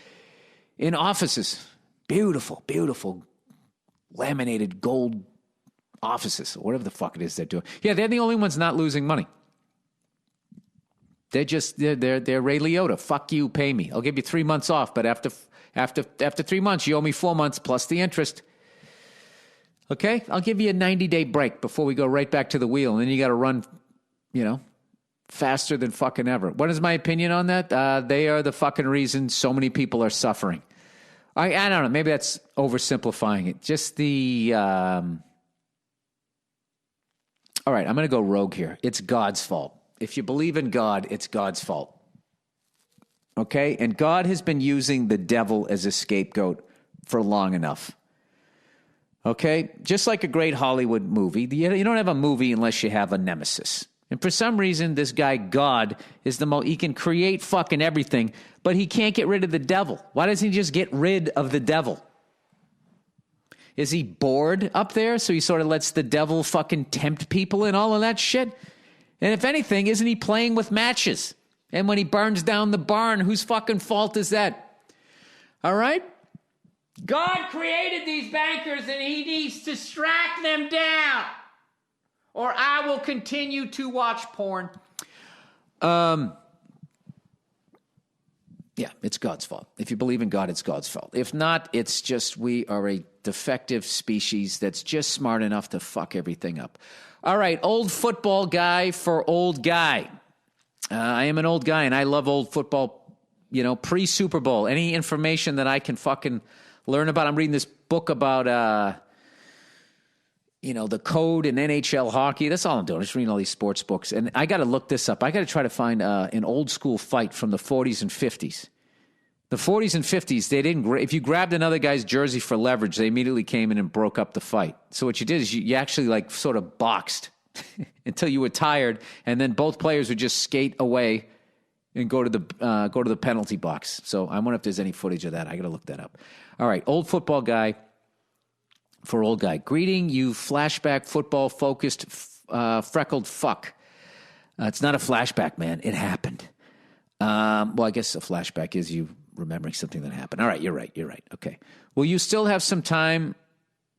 in offices. Beautiful, beautiful laminated gold offices, or whatever the fuck it is they're doing. Yeah, they're the only ones not losing money. They're Ray Liotta. Fuck you, pay me. I'll give you 3 months off, but after 3 months, you owe me 4 months plus the interest. Okay? I'll give you a 90-day break before we go right back to the wheel, and then you got to run, faster than fucking ever. What is my opinion on that? They are the fucking reason so many people are suffering. I don't know. Maybe that's oversimplifying it. Just the... All right, I'm going to go rogue here. It's God's fault. If you believe in God, it's God's fault. Okay? And God has been using the devil as a scapegoat for long enough. Okay? Just like a great Hollywood movie. You don't have a movie unless you have a nemesis. And for some reason, this guy, God, is the most, he can create fucking everything, but he can't get rid of the devil. Why doesn't he just get rid of the devil? Is he bored up there? So he sort of lets the devil fucking tempt people and all of that shit? And if anything, isn't he playing with matches? And when he burns down the barn, whose fucking fault is that? All right? God created these bankers and he needs to strike them down. Or I will continue to watch porn. Yeah, it's God's fault. If you believe in God, it's God's fault. If not, it's just we are a defective species that's just smart enough to fuck everything up. All right, old football guy for old guy. I am an old guy, and I love old football, pre-Super Bowl. Any information that I can fucking learn about. I'm reading this book about, the code in NHL hockey. That's all I'm doing. I'm just reading all these sports books. And I got to look this up. I got to try to find an old school fight from the 40s and 50s. The 40s and 50s, they didn't. If you grabbed another guy's jersey for leverage, they immediately came in and broke up the fight. So what you did is you actually sort of boxed until you were tired, and then both players would just skate away and go to the penalty box. So I wonder if there's any footage of that. I got to look that up. All right, old football guy for old guy. Greeting you, flashback football focused freckled fuck. It's not a flashback, man. It happened. Well, I guess a flashback is you remembering something that happened. All right, you're right. Okay. Will you still have some time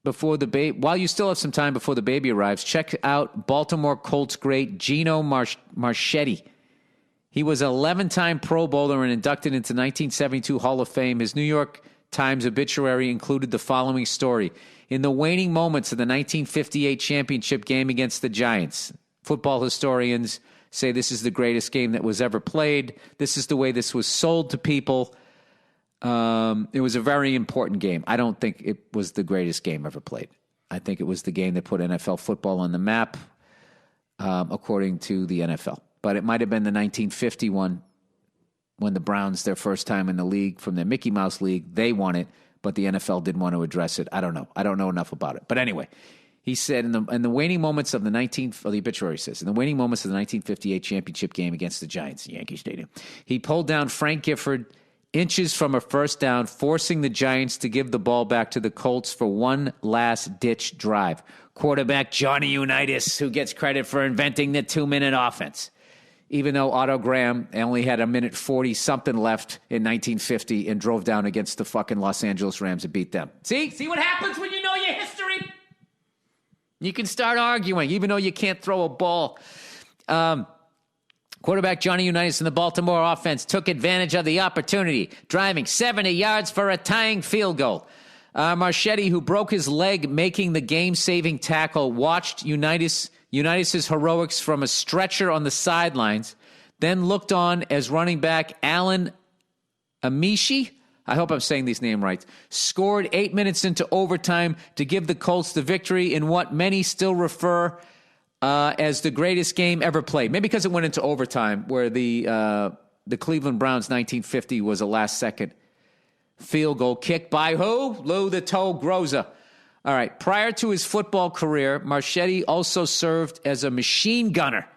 before the baby? While you still have some time before the baby arrives, check out Baltimore Colts great Gino Marchetti. He was an 11-time Pro Bowler and inducted into 1972 Hall of Fame. His New York Times obituary included the following story. In the waning moments of the 1958 championship game against the Giants, football historians say this is the greatest game that was ever played. This is the way this was sold to people. It was a very important game. I don't think it was the greatest game ever played. I think it was the game that put NFL football on the map, according to the NFL. But it might have been the 1951 when the Browns, their first time in the league from their Mickey Mouse League, they won it, but the NFL didn't want to address it. I don't know. I don't know enough about it. But anyway, he said in the waning moments of the obituary says, in the waning moments of the 1958 championship game against the Giants in Yankee Stadium, he pulled down Frank Gifford inches from a first down, forcing the Giants to give the ball back to the Colts for one last-ditch drive. Quarterback Johnny Unitas, who gets credit for inventing the 2-minute offense. Even though Otto Graham only had a minute 40-something left in 1950 and drove down against the fucking Los Angeles Rams and beat them. See what happens when you know your history? You can start arguing, even though you can't throw a ball. Quarterback Johnny Unitas in the Baltimore offense took advantage of the opportunity, driving 70 yards for a tying field goal. Marchetti, who broke his leg making the game-saving tackle, watched Unitas' heroics from a stretcher on the sidelines, then looked on as running back Alan Amishi, I hope I'm saying these names right, scored 8 minutes into overtime to give the Colts the victory in what many still refer as the greatest game ever played. Maybe because it went into overtime, where the Cleveland Browns 1950 was a last-second field goal kick by who? Lou the Toe Groza. All right. Prior to his football career, Marchetti also served as a machine gunner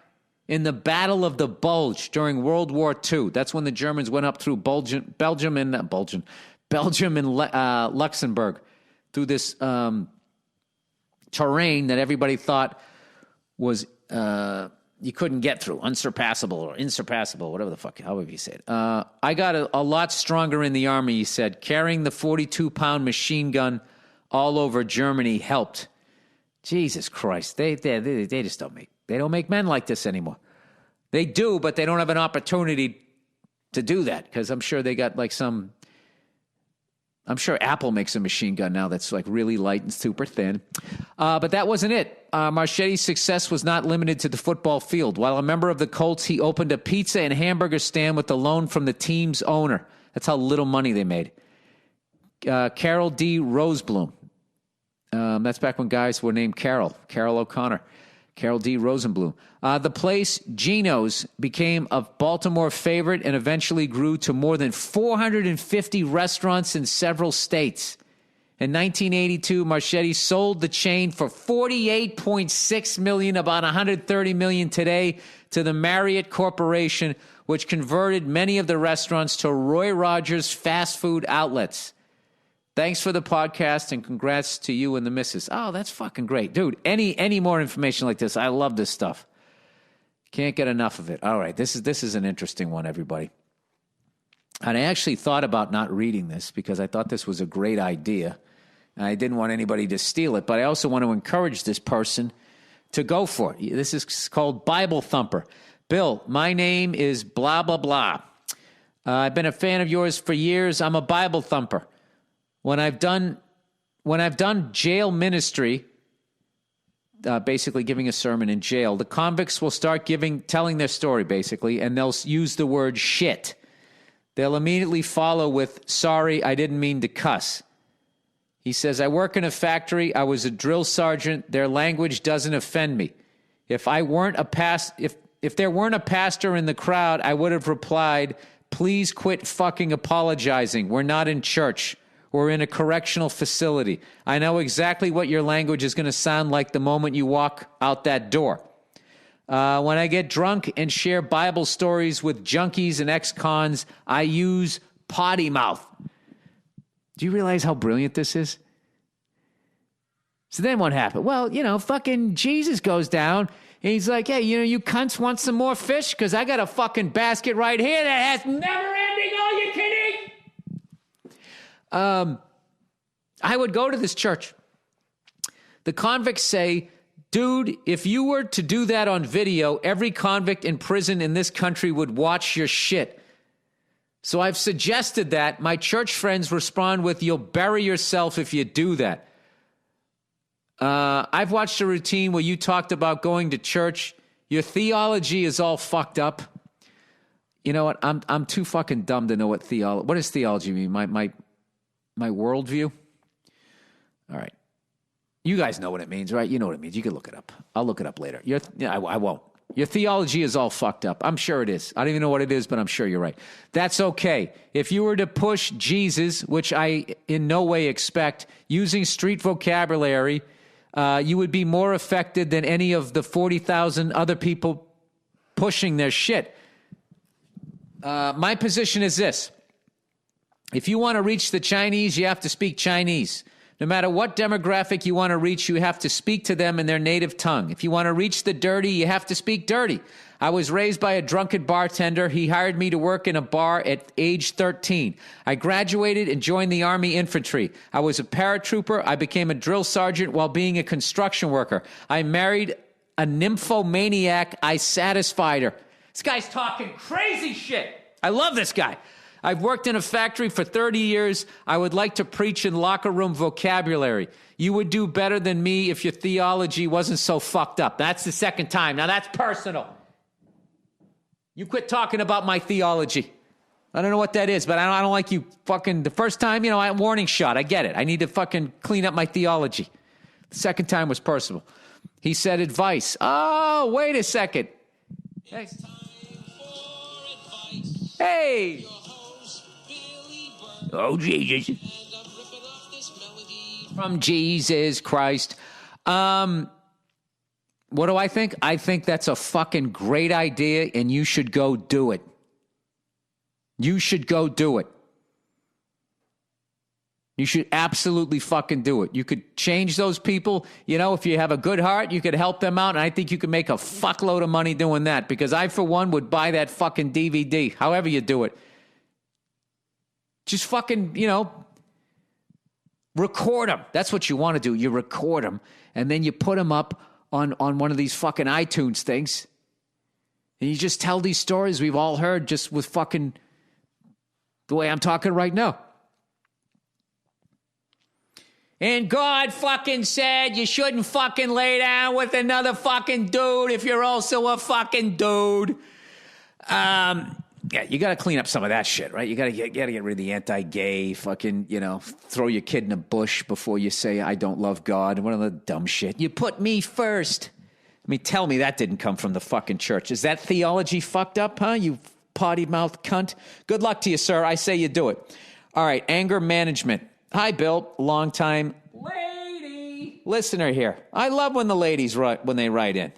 in the Battle of the Bulge during World War II. That's when the Germans went up through Belgium and Luxembourg through this terrain that everybody thought was you couldn't get through, unsurpassable or insurpassable, whatever the fuck, however you say it. I got a lot stronger in the Army, he said. Carrying the 42-pound machine gun all over Germany helped. Jesus Christ, they just don't make men like this anymore. They do, but they don't have an opportunity to do that because I'm sure they got I'm sure Apple makes a machine gun now that's really light and super thin. But that wasn't it. Marchetti's success was not limited to the football field. While a member of the Colts, he opened a pizza and hamburger stand with a loan from the team's owner. That's how little money they made. Carol D. Rosebloom. That's back when guys were named Carol O'Connor. Carol D. Rosenblum. The place, Gino's, became a Baltimore favorite and eventually grew to more than 450 restaurants in several states. In 1982, Marchetti sold the chain for $48.6 million, about $130 million today, to the Marriott Corporation, which converted many of the restaurants to Roy Rogers fast food outlets. Thanks for the podcast, and congrats to you and the missus. Oh, that's fucking great. Dude, any more information like this? I love this stuff. Can't get enough of it. All right, this is an interesting one, everybody. And I actually thought about not reading this because I thought this was a great idea. And I didn't want anybody to steal it, but I also want to encourage this person to go for it. This is called Bible Thumper. Bill, my name is blah, blah, blah. I've been a fan of yours for years. I'm a Bible thumper. When I've done jail ministry, basically giving a sermon in jail, the convicts will start telling their story, basically, and they'll use the word shit. They'll immediately follow with, sorry, I didn't mean to cuss. He says, I work in a factory. I was a drill sergeant. Their language doesn't offend me. If there weren't a pastor in the crowd, I would have replied, please quit fucking apologizing. We're not in church. We're in a correctional facility. I know exactly what your language is going to sound like the moment you walk out that door. When I get drunk and share Bible stories with junkies and ex-cons, I use potty mouth. Do you realize how brilliant this is? So then what happened? Well, fucking Jesus goes down, and he's like, hey, you cunts want some more fish? Because I got a fucking basket right here that has never-ending all-you-can-eat. I would go to this church. The convicts say, dude, if you were to do that on video, every convict in prison in this country would watch your shit. So I've suggested that. My church friends respond with, you'll bury yourself if you do that. I've watched a routine where you talked about going to church. Your theology is all fucked up. You know what? I'm too fucking dumb to know what does theology mean? My worldview? All right. You guys know what it means, right? You know what it means. You can look it up. I'll look it up later. I won't. Your theology is all fucked up. I'm sure it is. I don't even know what it is, but I'm sure you're right. That's okay. If you were to push Jesus, which I in no way expect, using street vocabulary, you would be more affected than any of the 40,000 other people pushing their shit. My position is this. If you want to reach the Chinese, you have to speak Chinese. No matter what demographic you want to reach, you have to speak to them in their native tongue. If you want to reach the dirty, you have to speak dirty. I was raised by a drunken bartender. He hired me to work in a bar at age 13. I graduated and joined the Army Infantry. I was a paratrooper. I became a drill sergeant while being a construction worker. I married a nymphomaniac. I satisfied her. This guy's talking crazy shit. I love this guy. I've worked in a factory for 30 years. I would like to preach in locker room vocabulary. You would do better than me if your theology wasn't so fucked up. That's the second time. Now that's personal. You quit talking about my theology. I don't know what that is, but I don't like you fucking... The first time, I warning shot. I get it. I need to fucking clean up my theology. The second time was personal. He said advice. Oh, wait a second. Hey. Oh, Jesus. From Jesus Christ. What do I think? I think that's a fucking great idea, and you should go do it. You should go do it. You should absolutely fucking do it. You could change those people. If you have a good heart, you could help them out, and I think you could make a fuckload of money doing that, because I, for one, would buy that fucking DVD, however you do it. Just fucking, record them. That's what you want to do. You record them, and then you put them up on one of these fucking iTunes things. And you just tell these stories we've all heard just with fucking the way I'm talking right now. And God fucking said you shouldn't fucking lay down with another fucking dude if you're also a fucking dude. Yeah, you got to clean up some of that shit, right? You got to get rid of the anti-gay fucking, throw your kid in a bush before you say, I don't love God. One of the dumb shit. You put me first. Tell me that didn't come from the fucking church. Is that theology fucked up, huh? You potty-mouthed cunt. Good luck to you, sir. I say you do it. All right, anger management. Hi, Bill. Long time lady listener here. I love when the ladies write when they write in.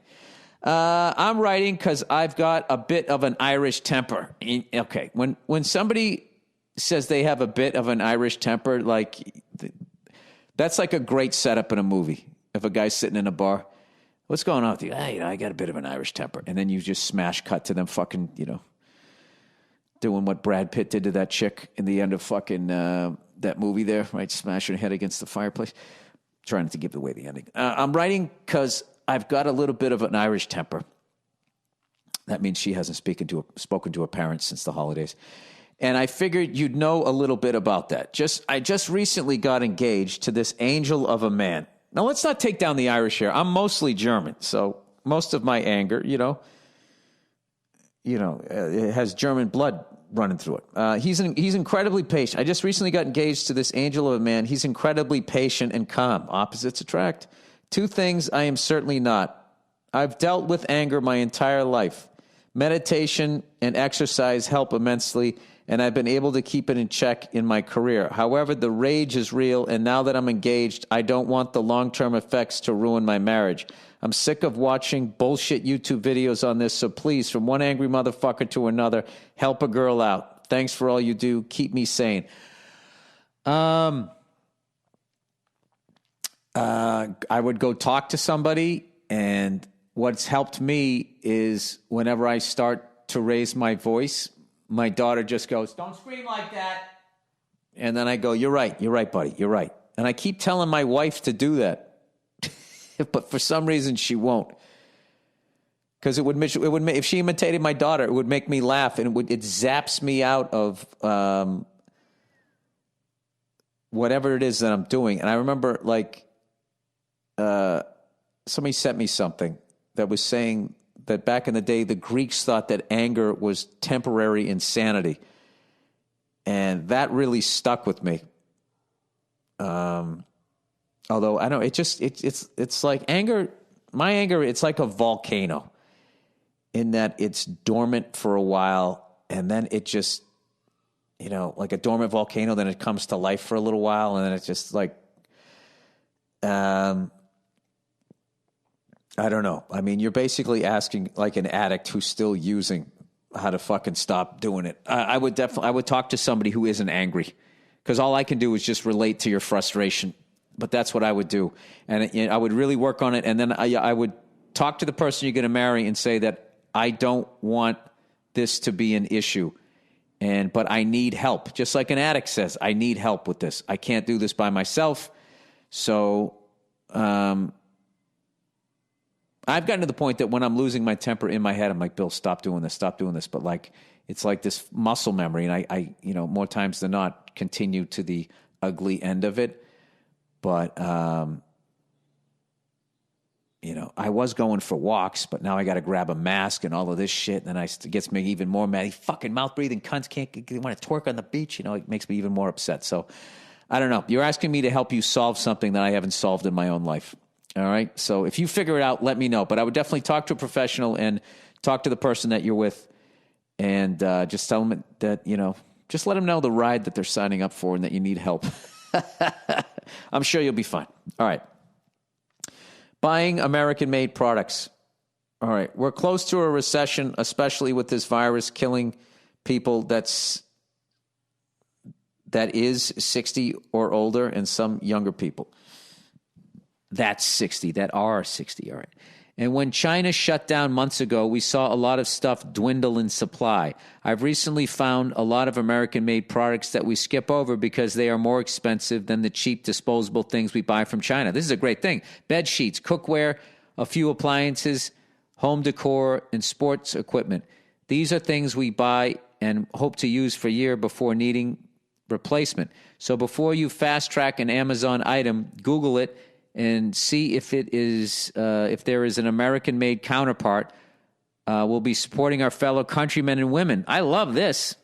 I'm writing because I've got a bit of an Irish temper. Okay, when somebody says they have a bit of an Irish temper, like that's like a great setup in a movie. If a guy's sitting in a bar, what's going on with you? Hey, I got a bit of an Irish temper, and then you just smash cut to them fucking, doing what Brad Pitt did to that chick in the end of fucking that movie there, right? Smashing her head against the fireplace. Trying not to give away the ending. I'm writing because I've got a little bit of an Irish temper. That means she hasn't spoken to her parents since the holidays. And I figured you'd know a little bit about that. I just recently got engaged to this angel of a man. Now, let's not take down the Irish here. I'm mostly German, so most of my anger, it has German blood running through it. He's incredibly patient. I just recently got engaged to this angel of a man. He's incredibly patient and calm. Opposites attract. Two things I am certainly not. I've dealt with anger my entire life. Meditation and exercise help immensely, and I've been able to keep it in check in my career. However, the rage is real, and now that I'm engaged, I don't want the long-term effects to ruin my marriage. I'm sick of watching bullshit YouTube videos on this, so please, from one angry motherfucker to another, help a girl out. Thanks for all you do. Keep me sane. I would go talk to somebody, and what's helped me is whenever I start to raise my voice, my daughter just goes, "Don't scream like that." And then I go, you're right, buddy, you're right. And I keep telling my wife to do that. But for some reason, she won't. Because it would if she imitated my daughter, it would make me laugh, and it zaps me out of whatever it is that I'm doing. And I remember, somebody sent me something that was saying that back in the day, the Greeks thought that anger was temporary insanity, and that really stuck with me. Although I know it's like anger. My anger, it's like a volcano, in that it's dormant for a while, and then it just, like a dormant volcano, then it comes to life for a little while, and then it's just like, I don't know. I mean, you're basically asking like an addict who's still using how to fucking stop doing it. I would talk to somebody who isn't angry, because all I can do is just relate to your frustration. But that's what I would do. And I would really work on it. And then I would talk to the person you're going to marry and say that I don't want this to be an issue. But I need help. Just like an addict says, I need help with this. I can't do this by myself. So I've gotten to the point that when I'm losing my temper in my head, I'm like, Bill, stop doing this. But like, it's like this muscle memory. And I more times than not, continue to the ugly end of it. But, I was going for walks, but now I got to grab a mask and all of this shit. And then it gets me even more mad. You fucking mouth-breathing cunts want to twerk on the beach. It makes me even more upset. So I don't know. You're asking me to help you solve something that I haven't solved in my own life. All right? So if you figure it out, let me know. But I would definitely talk to a professional and talk to the person that you're with, and just tell them that, just let them know the ride that they're signing up for and that you need help. I'm sure you'll be fine. All right. Buying American-made products. All right. We're close to a recession, especially with this virus killing people that is 60 or older, and some younger people. That's 60. That are 60. All right. And when China shut down months ago, we saw a lot of stuff dwindle in supply. I've recently found a lot of American-made products that we skip over because they are more expensive than the cheap disposable things we buy from China. This is a great thing. Bed sheets, cookware, a few appliances, home decor, and sports equipment. These are things we buy and hope to use for a year before needing replacement. So before you fast-track an Amazon item, Google it and see if there is an American-made counterpart. We'll be supporting our fellow countrymen and women. I love this.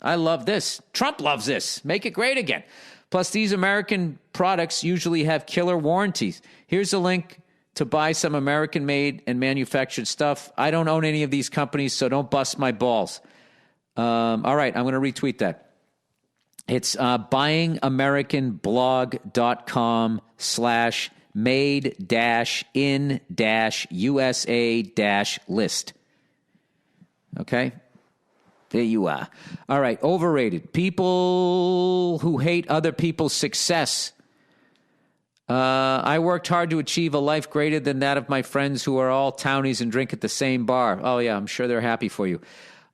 Trump loves this. Make it great again. Plus, these American products usually have killer warranties. Here's a link to buy some American-made and manufactured stuff. I don't own any of these companies, so don't bust my balls. All right, I'm going to retweet that. It's buyingamericanblog.com/made-in-USA-list. Okay? There you are. All right, overrated. People who hate other people's success. I worked hard to achieve a life greater than that of my friends who are all townies and drink at the same bar. Oh, yeah, I'm sure they're happy for you.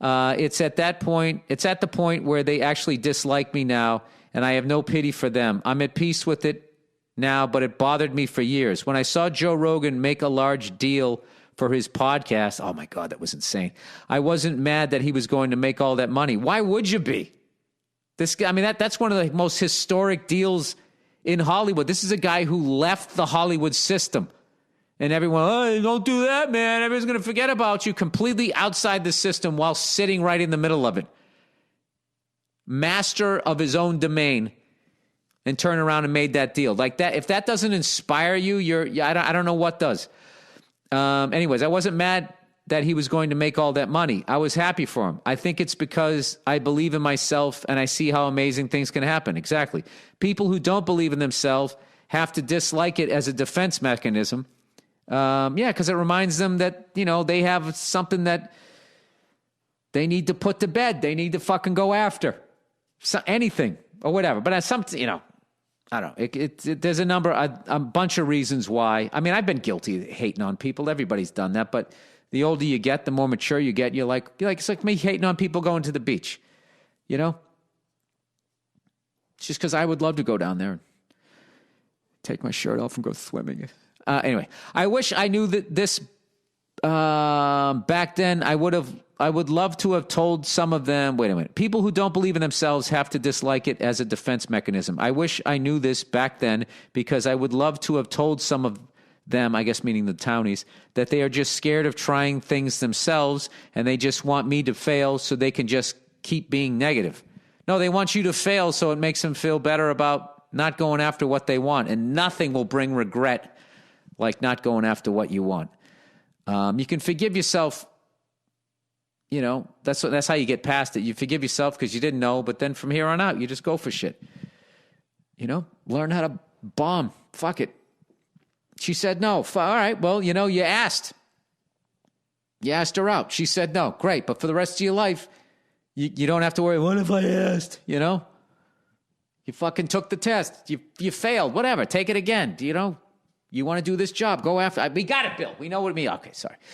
It's at the point where they actually dislike me now, and I have no pity for them. I'm at peace with it now, but it bothered me for years. When I saw Joe Rogan make a large deal for his podcast, oh my God, that was insane. I wasn't mad that he was going to make all that money. Why would you be? This guy, I mean, that's one of the most historic deals in Hollywood. This is a guy who left the Hollywood system. And everyone, oh, don't do that, man. Everyone's going to forget about you. Completely outside the system while sitting right in the middle of it. Master of his own domain, and turn around and made that deal. Like that, if that doesn't inspire you, I don't know what does. Anyways, I wasn't mad that he was going to make all that money. I was happy for him. I think it's because I believe in myself and I see how amazing things can happen. Exactly. People who don't believe in themselves have to dislike it as a defense mechanism. Because it reminds them that, they have something that they need to put to bed. They need to fucking go after anything or whatever. But something, I don't know. There's a bunch of reasons why. I mean, I've been guilty of hating on people. Everybody's done that. But the older you get, the more mature you get. You're like, it's like me hating on people going to the beach. It's just because I would love to go down there and take my shirt off and go swimming. Anyway, I wish I knew that this back then. I would love to have told some of them, wait a minute, people who don't believe in themselves have to dislike it as a defense mechanism. I wish I knew this back then because I would love to have told some of them, I guess meaning the townies, that they are just scared of trying things themselves and they just want me to fail so they can just keep being negative. No, they want you to fail so it makes them feel better about not going after what they want, and nothing will bring regret like not going after what you want. You can forgive yourself. That's how you get past it. You forgive yourself because you didn't know, but then from here on out, you just go for shit. Learn how to bomb. Fuck it. She said no. All right, well, you asked. You asked her out. She said no. Great, but for the rest of your life, you don't have to worry, what if I asked? You fucking took the test. You failed. Whatever. Take it again. You want to do this job? Go after. We got it, Bill. We know what it means. Okay, sorry.